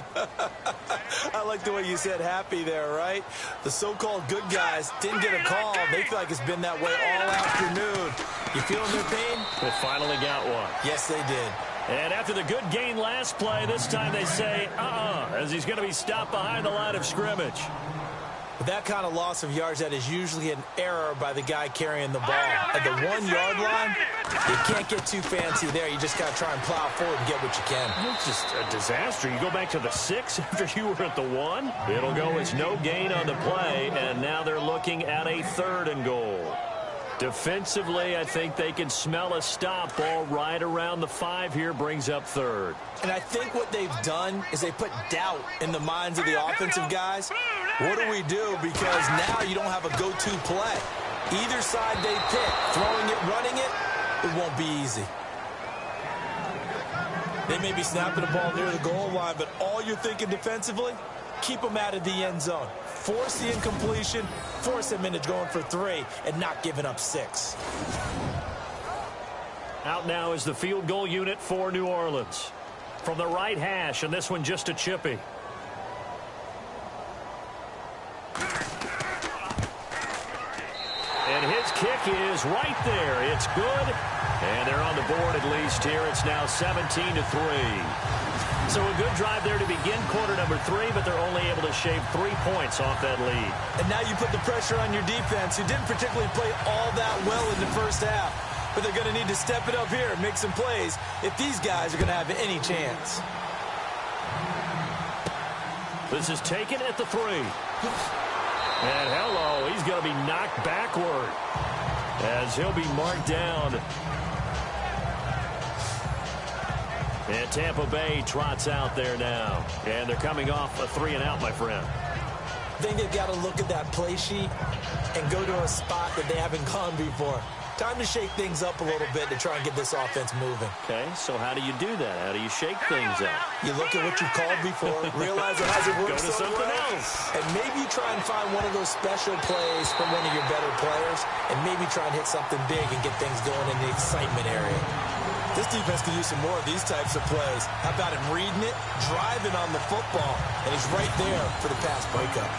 I like the way you said happy there, right? The so-called good guys didn't get a call. They feel like it's been that way all afternoon. You feeling their pain? They finally got one. Yes, they did. And after the good gain last play, this time they say, as he's going to be stopped behind the line of scrimmage. With that kind of loss of yards, that is usually an error by the guy carrying the ball. At the 1-yard line, you can't get too fancy there. You just got to try and plow forward and get what you can. It's just a disaster. You go back to the 6 after you were at the 1. It'll go as no gain on the play, and now they're looking at a 3rd and goal. Defensively, I think they can smell a stop ball right around the 5 here, brings up 3rd. And I think what they've done is they put doubt in the minds of the offensive guys. What do we do? Because now you don't have a go-to play. Either side they pick, throwing it, running it, it won't be easy. They may be snapping the ball near the goal line, but all you're thinking defensively, keep them out of the end zone. Force the incompletion, force them into going for 3, and not giving up 6. Out now is the field goal unit for New Orleans. From the right hash, and this one just a chippy. And his kick is right there. It's good. And they're on the board at least here. It's now 17-3. So a good drive there to begin quarter number 3, but they're only able to shave 3 points off that lead. And now you put the pressure on your defense, who didn't particularly play all that well in the first half. But they're going to need to step it up here and make some plays if these guys are going to have any chance. This is taken at the 3. And hello, he's going to be knocked backward as he'll be marked down. And Tampa Bay trots out there now. And they're coming off a 3-and-out, my friend. I think they've got to look at that play sheet and go to a spot that they haven't gone before. Time to shake things up a little bit to try and get this offense moving. Okay, so how do you do that? How do you shake things up? You look at what you called before, realize it hasn't worked Go to so something well, else. and maybe try and find one of those special plays from one of your better players, and maybe try and hit something big and get things going in the excitement area. This defense could use some more of these types of plays. How about him reading it, driving on the football, and he's right there for the pass breakup.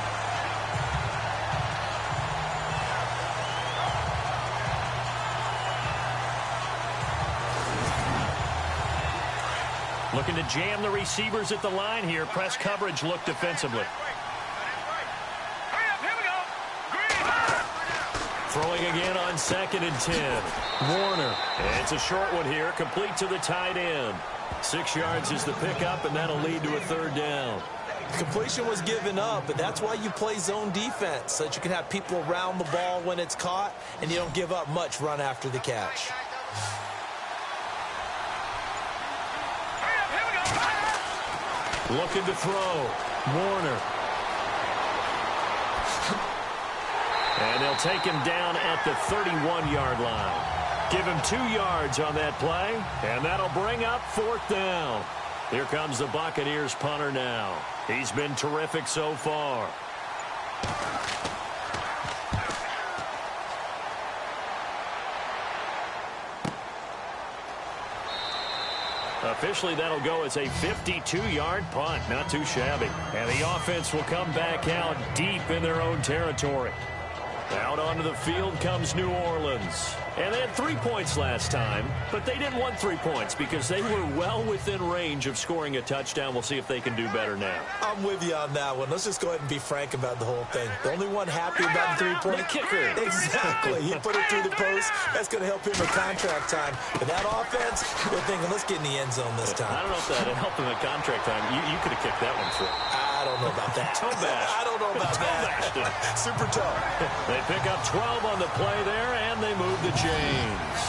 Looking to jam the receivers at the line here. Press coverage look defensively. Hurry up, here we go. Green. Throwing again on 2nd and 10. Warner. And it's a short one here, complete to the tight end. 6 yards is the pickup, and that'll lead to a 3rd down. Completion was given up, but that's why you play zone defense, so that you can have people around the ball when it's caught, and you don't give up much run after the catch. Looking to throw. Warner. And they'll take him down at the 31-yard line. Give him 2 yards on that play, and that'll bring up 4th down. Here comes the Buccaneers punter now. He's been terrific so far. Officially, that'll go as a 52-yard punt. Not too shabby. And the offense will come back out deep in their own territory. Out onto the field comes New Orleans. And they had 3 points last time, but they didn't want 3 points because they were well within range of scoring a touchdown. We'll see if they can do better now. I'm with you on that one. Let's just go ahead and be frank about the whole thing. The only one happy about the 3-point... The kicker. Exactly. He put it through the post. That's going to help him with contract time. But that offense, they're thinking, let's get in the end zone this time. I don't know if that would help him at contract time. You could have kicked that one through. I don't know about that. Toe bash. I don't know about that. Super toe. They pick up 12 on the play there, and they move the chains.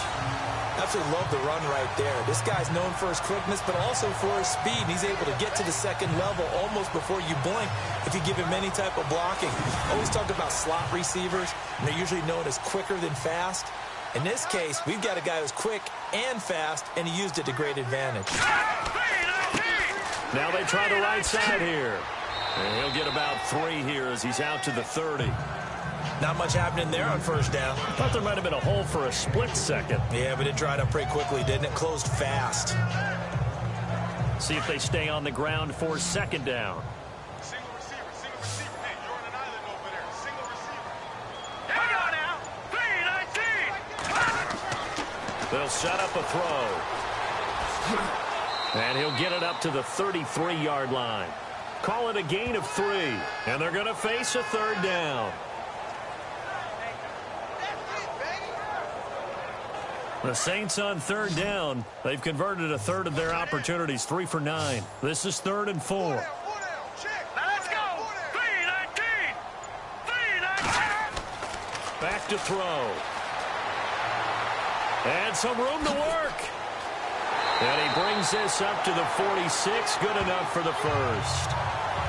Absolutely love the run right there. This guy's known for his quickness, but also for his speed. He's able to get to the 2nd level almost before you blink if you give him any type of blocking. Always talk about slot receivers, and they're usually known as quicker than fast. In this case, we've got a guy who's quick and fast, and he used it to great advantage. Now they try the right side here. And he'll get about 3 here as he's out to the 30. Not much happening there on 1st down. Thought there might have been a hole for a split second. Yeah, but it dried up pretty quickly, didn't it? Closed fast. See if they stay on the ground for 2nd down. Single receiver. Hey, you're on an island over there. Single receiver. Here we go now. 3-19. They'll set up a throw. And he'll get it up to the 33-yard line. Call it a gain of 3. And they're going to face a 3rd down. The Saints on 3rd down. They've converted a 1/3 of their opportunities, 3 for 9. This is 3rd and 4. Let's go. 3-19. Back to throw. And some room to work. And he brings this up to the 46. Good enough for the 1st.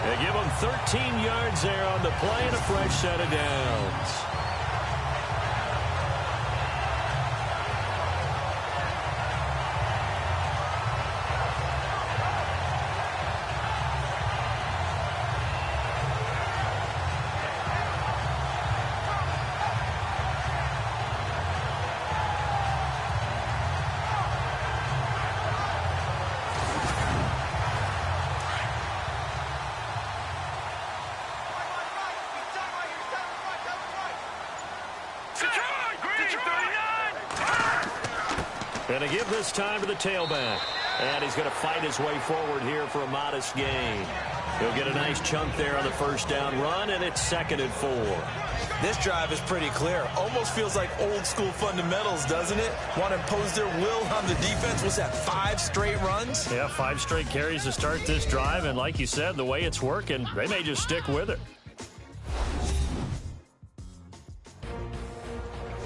They give him 13 yards there on the play and a fresh set of downs. And to give this time to the tailback. And he's going to fight his way forward here for a modest gain. He'll get a nice chunk there on the 1st down run, and it's 2nd and 4. This drive is pretty clear. Almost feels like old school fundamentals, doesn't it? Want to impose their will on the defense. What's that, 5 straight runs? Yeah, 5 straight carries to start this drive. And like you said, the way it's working, they may just stick with it.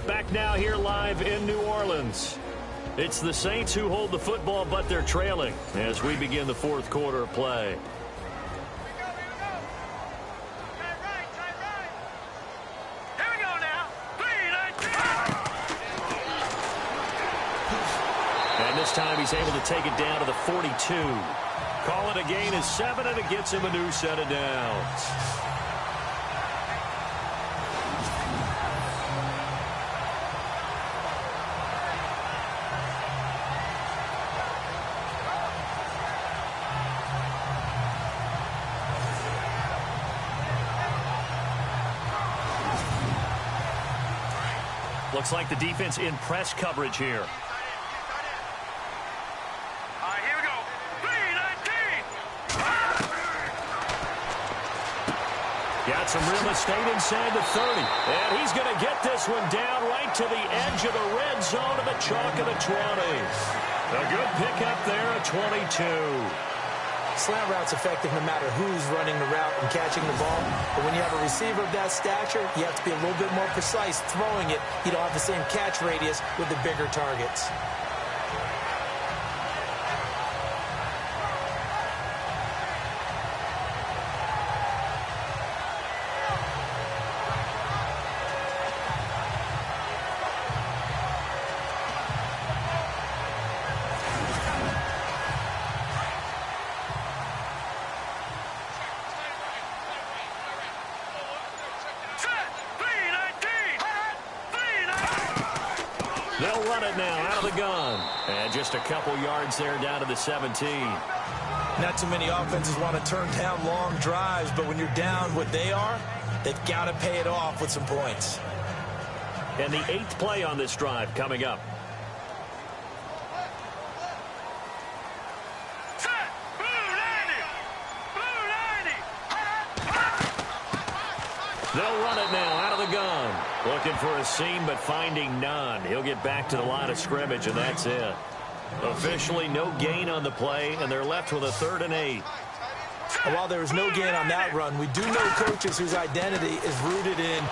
Back now here live in New Orleans. It's the Saints who hold the football, but they're trailing as we begin the 4th quarter of play. Here we go now. 3-19. And this time he's able to take it down to the 42. Call it a gain of 7, and it gets him a new set of downs. Looks like the defense in press coverage here. All right, here we go. 3-19. Got some real estate inside the 30. And he's going to get this one down right to the edge of the red zone of the chalk of the 20. A good pickup there at 22. Slant route's effective no matter who's running the route and catching the ball. But when you have a receiver of that stature, you have to be a little bit more precise throwing it. You don't have the same catch radius with the bigger targets. They'll run it now out of the gun. And just a couple yards there down to the 17. Not too many offenses want to turn down long drives, but when you're down what they are, they've got to pay it off with some points. And the 8th play on this drive coming up. They'll run it now out of the gun. Looking for a seam, but finding none. He'll get back to the line of scrimmage, and that's it. Officially, no gain on the play, and they're left with a 3rd and 8. And while there was no gain on that run, we do know coaches whose identity is rooted in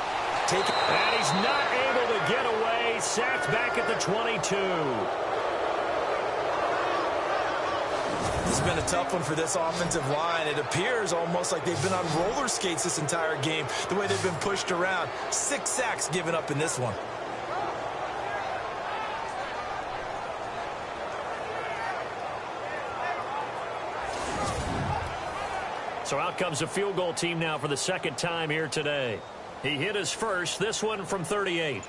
taking. And he's not able to get away. Sacked back at the 22. This has been a tough one for this offensive line. It appears almost like they've been on roller skates this entire game, the way they've been pushed around. 6 sacks given up in this one. So out comes a field goal team now for the 2nd time here today. He hit his first, this one from 38.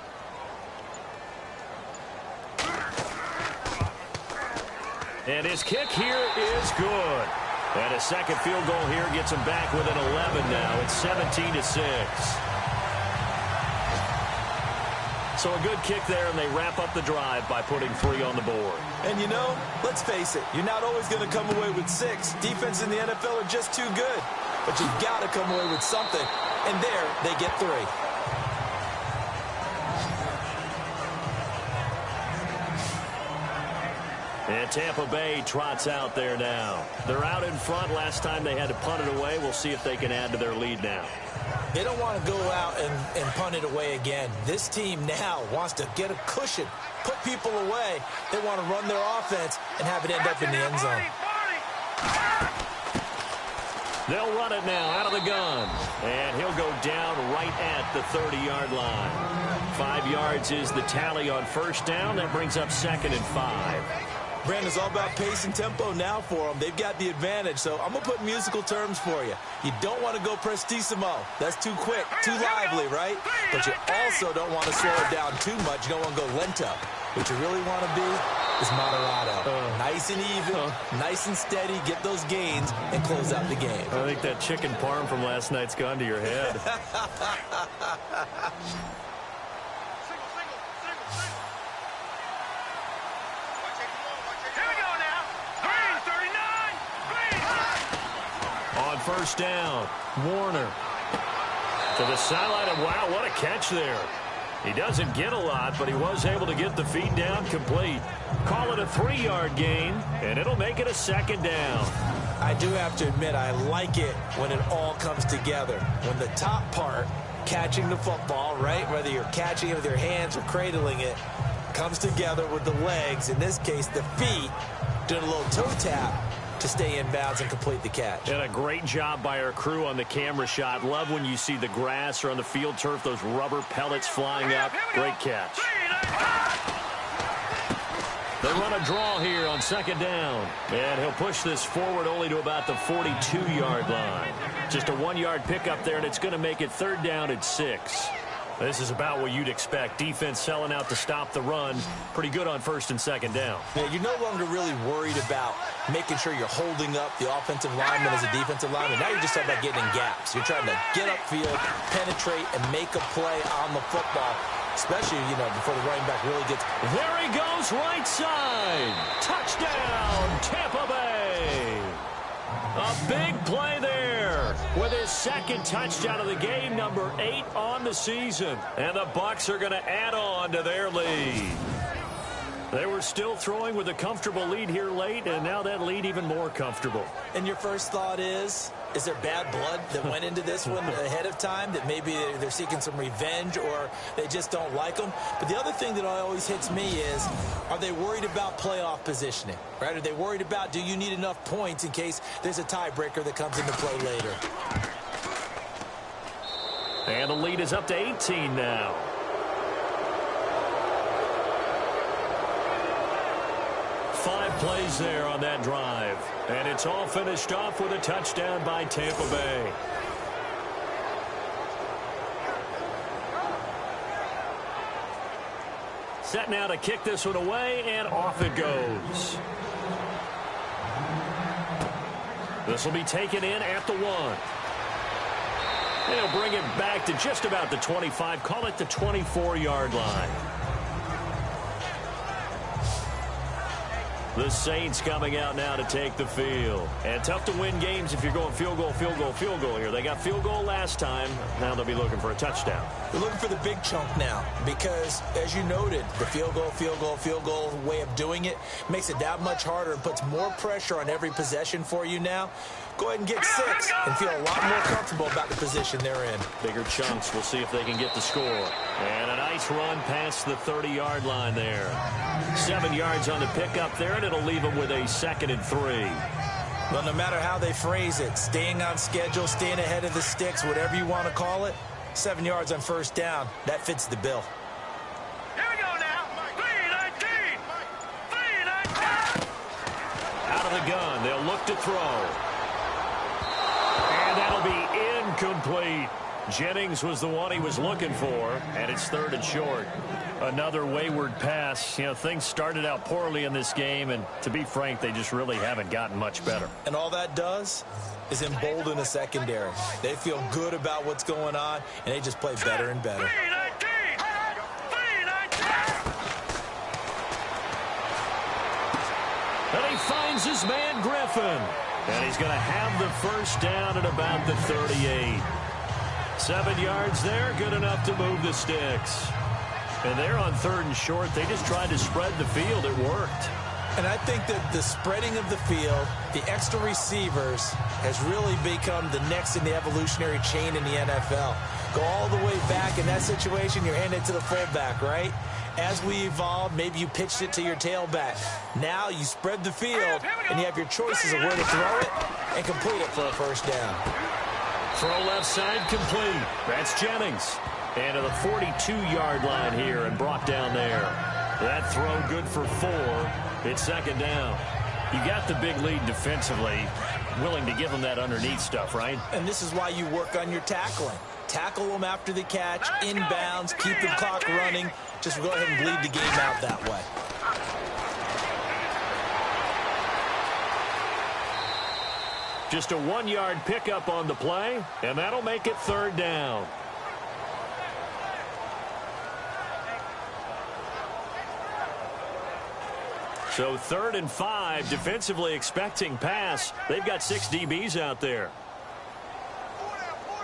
And his kick here is good. And a second field goal here gets him back within 11 now. It's 17-6. So a good kick there, and they wrap up the drive by putting 3 on the board. And you know, let's face it, you're not always going to come away with 6. Defense in the NFL are just too good. But you've got to come away with something. And there, they get 3. And Tampa Bay trots out there now. They're out in front. Last time they had to punt it away. We'll see if they can add to their lead now. They don't want to go out and punt it away again. This team now wants to get a cushion, put people away. They want to run their offense and have it end up in the end zone. They'll run it now out of the gun. And he'll go down right at the 30-yard line. 5 yards is the tally on first down. That brings up 2nd and 5. Brandon, it's all about pace and tempo now for them. They've got the advantage, so I'm going to put musical terms for you. You don't want to go prestissimo. That's too quick, too lively, right? But you also don't want to slow it down too much. You don't want to go lento. What you really want to be is moderato. Nice and even, nice and steady, get those gains, and close out the game. I think that chicken parm from last night's gone to your head. On first down, Warner to the sideline, and wow, what a catch there. He doesn't get a lot, but he was able to get the feed down complete. Call it a 3-yard gain, and it'll make it a 2nd down. I do have to admit, I like it when it all comes together. When the top part, catching the football, right, whether you're catching it with your hands or cradling it, comes together with the legs, in this case the feet, doing a little toe tap to stay in bounds and complete the catch. And a great job by our crew on the camera shot. Love when you see the grass or on the field turf, those rubber pellets flying up. Great catch. They run a draw here on 2nd down. And he'll push this forward only to about the 42-yard line. Just a 1-yard pickup there, and it's going to make it 3rd down at 6. This is about what you'd expect. Defense selling out to stop the run. Pretty good on 1st and 2nd down. Yeah, you're no longer really worried about making sure you're holding up the offensive lineman as a defensive lineman. Now you're just talking about getting in gaps. You're trying to get upfield, penetrate, and make a play on the football, especially, you know, before the running back really gets. There he goes, right side. Touchdown, Tampa Bay. A big play there with his second touchdown of the game, number 8 on the season. And the Bucs are going to add on to their lead. They were still throwing with a comfortable lead here late, and now that lead even more comfortable. And your first thought is there bad blood that went into this one ahead of time, that maybe they're seeking some revenge or they just don't like them? But the other thing that always hits me is, are they worried about playoff positioning, right? Are they worried about, do you need enough points in case there's a tiebreaker that comes into play later? And the lead is up to 18 now. Five plays there on that drive. And it's all finished off with a touchdown by Tampa Bay. Set now to kick this one away, and off it goes. This will be taken in at the 1. They'll bring it back to just about the 25, call it the 24-yard line. The Saints coming out now to take the field. And tough to win games if you're going field goal, field goal, field goal here. They got field goal last time. Now they'll be looking for a touchdown. They're looking for the big chunk now because, as you noted, the field goal way of doing it makes it that much harder and puts more pressure on every possession for you now. Go ahead and get 6 and feel a lot more comfortable about the position they're in. Bigger chunks. We'll see if they can get the score. And a nice run past the 30-yard line there. 7 yards on the pickup there, and it'll leave them with a 2nd and 3. Well, no matter how they phrase it, staying on schedule, staying ahead of the sticks, whatever you want to call it, 7 yards on first down, that fits the bill. Here we go now. 3-19. 3-19. Out of the gun, they'll look to throw. And that'll be incomplete. Jennings was the one he was looking for, and it's 3rd and short. Another wayward pass. You know, things started out poorly in this game, and to be frank, they just really haven't gotten much better. And all that does is embolden a secondary. They feel good about what's going on, and they just play better and better. 3-19. 3-19. And he finds his man Griffin. And he's going to have the first down at about the 38. 7 yards there, good enough to move the sticks. And they're on 3rd and short. They just tried to spread the field. It worked. And I think that the spreading of the field, the extra receivers, has really become the next in the evolutionary chain in the NFL. Go all the way back in that situation, you're handed to the fullback, right? As we evolved, maybe you pitched it to your tailback. Now you spread the field, and you have your choices of where to throw it and complete it for a first down. Throw left side complete. That's Jennings. And to the 42-yard line here and brought down there. That throw good for 4. It's 2nd down. You got the big lead defensively. Willing to give them that underneath stuff, right? And this is why you work on your tackling. Tackle them after the catch, inbounds, keep the clock running. Just go ahead and bleed the game out that way. Just a 1-yard pickup on the play, and that'll make it 3rd down. So 3rd and 5, defensively expecting pass. They've got 6 DBs out there.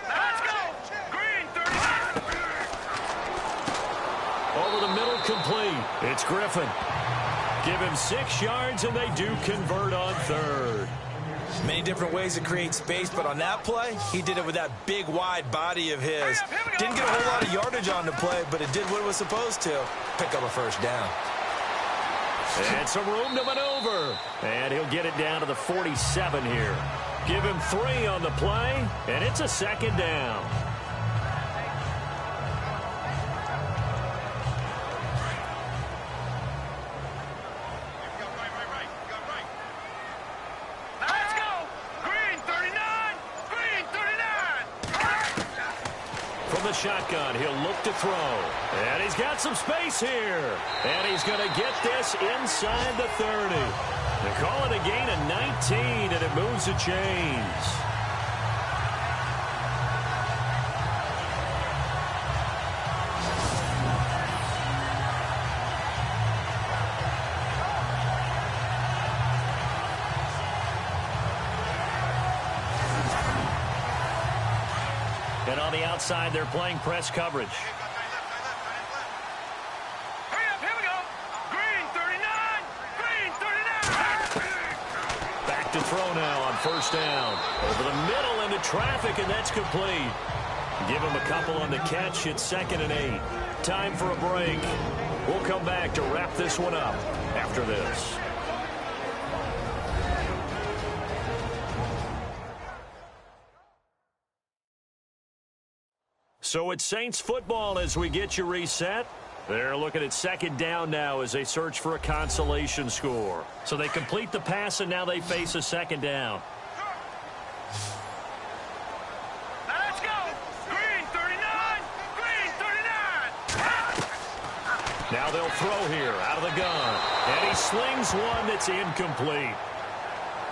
Let's go. Green 39. Over the middle, complete. It's Griffin. Give him 6 yards, and they do convert on 3rd. Many different ways to create space, but on that play, he did it with that big, wide body of his. Didn't get a whole lot of yardage on the play, but it did what it was supposed to. Pick up a first down. And some room to maneuver. And he'll get it down to the 47 here. Give him 3 on the play, and it's a 2nd down. Let's go. Green 39. Green 39. From the shotgun, he'll look to throw. And he's got some space here. And he's going to get this inside the 30. They call it a gain of 19, and it moves the chains. And on the outside, they're playing press coverage. Hurry up, here we go. Green 39. Green 39. Back to throw now on first down. Over the middle into traffic, and that's complete. Give him a couple on the catch. It's 2nd and 8. Time for a break. We'll come back to wrap this one up after this. So it's Saints football as we get you reset. They're looking at 2nd down now as they search for a consolation score. So they complete the pass, and now they face a 2nd down. Let's go. Green 39. Green 39. Now they'll throw here out of the gun. And he slings one that's incomplete.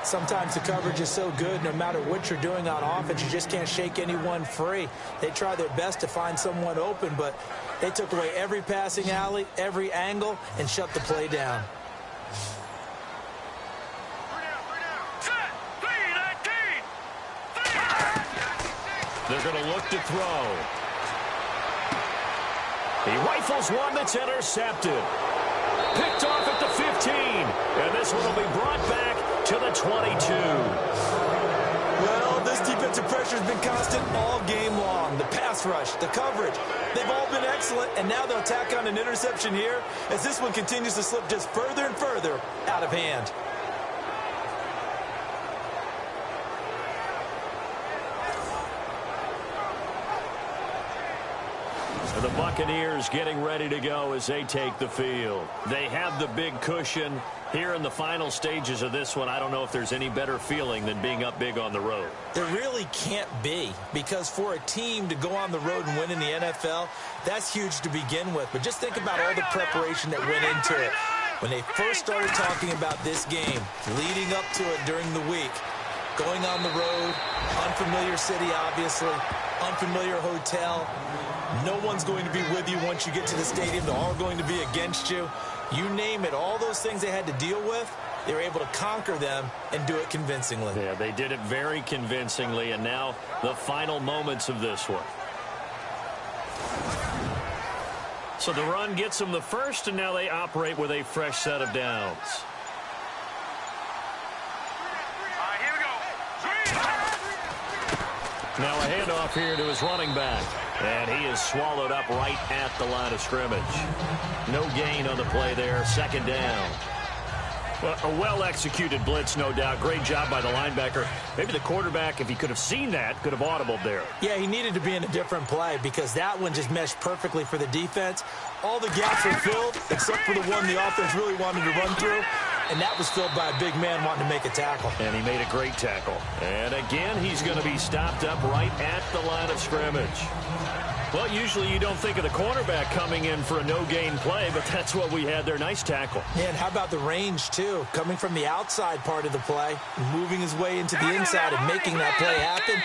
Sometimes the coverage is so good, no matter what you're doing on offense, you just can't shake anyone free. They try their best to find someone open, but they took away every passing alley, every angle, and shut the play down. Set. 319. They're going to look to throw. He rifles one that's intercepted. Picked off at the 15. And this one will be brought back to the 22. Well, this defensive pressure has been constant all game long. The pass rush, the coverage, they've all been excellent, and now they'll tack on an interception here as this one continues to slip just further and further out of hand. And the Buccaneers getting ready to go as they take the field. They have the big cushion. Here in the final stages of this one, I don't know if there's any better feeling than being up big on the road. There really can't be, because for a team to go on the road and win in the NFL, that's huge to begin with. But just think about all the preparation that went into it. When they first started talking about this game, leading up to it during the week, going on the road, unfamiliar city, obviously, unfamiliar hotel. No one's going to be with you once you get to the stadium. They're all going to be against you. You name it, all those things they had to deal with, they were able to conquer them and do it convincingly. Yeah, they did it very convincingly, and now the final moments of this one. So the run gets them the first, and now they operate with a fresh set of downs. All right, here we go. Green. Now a handoff here to his running back. And he is swallowed up right at the line of scrimmage. No gain on the play there. 2nd down. Well, a well-executed blitz, no doubt. Great job by the linebacker. Maybe the quarterback, if he could have seen that, could have audibled there. Yeah, he needed to be in a different play because that one just meshed perfectly for the defense. All the gaps were filled except for the one the offense really wanted to run through. And that was filled by a big man wanting to make a tackle. And he made a great tackle. And again, he's going to be stopped up right at the line of scrimmage. Well, usually you don't think of the cornerback coming in for a no-gain play, but that's what we had there. Nice tackle. And how about the range, too? Coming from the outside part of the play, moving his way into the inside and making that play happen.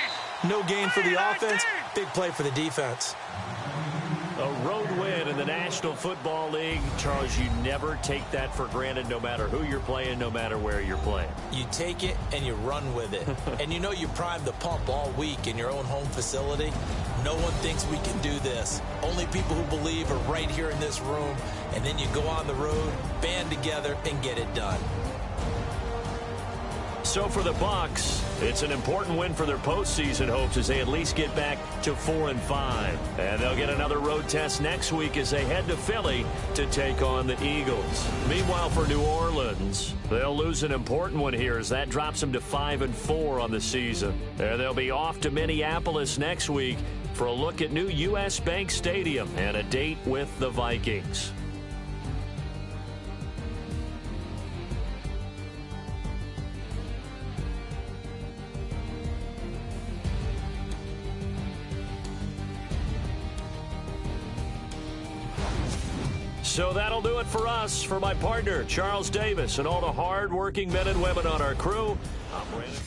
No gain for the offense, big play for the defense. A road win in the National Football League. Charles, you never take that for granted no matter who you're playing, no matter where you're playing. You take it and you run with it. And you know you primed the pump all week in your own home facility. No one thinks we can do this. Only people who believe are right here in this room. And then you go on the road, band together, and get it done. So for the Bucs, it's an important win for their postseason hopes as they at least get back to 4-5. And they'll get another road test next week as they head to Philly to take on the Eagles. Meanwhile, for New Orleans, they'll lose an important one here as that drops them to 5-4 on the season. And they'll be off to Minneapolis next week for a look at new U.S. Bank Stadium and a date with the Vikings. So that'll do it for us. For my partner, Charles Davis, and all the hard-working men and women on our crew, I'm Brandon.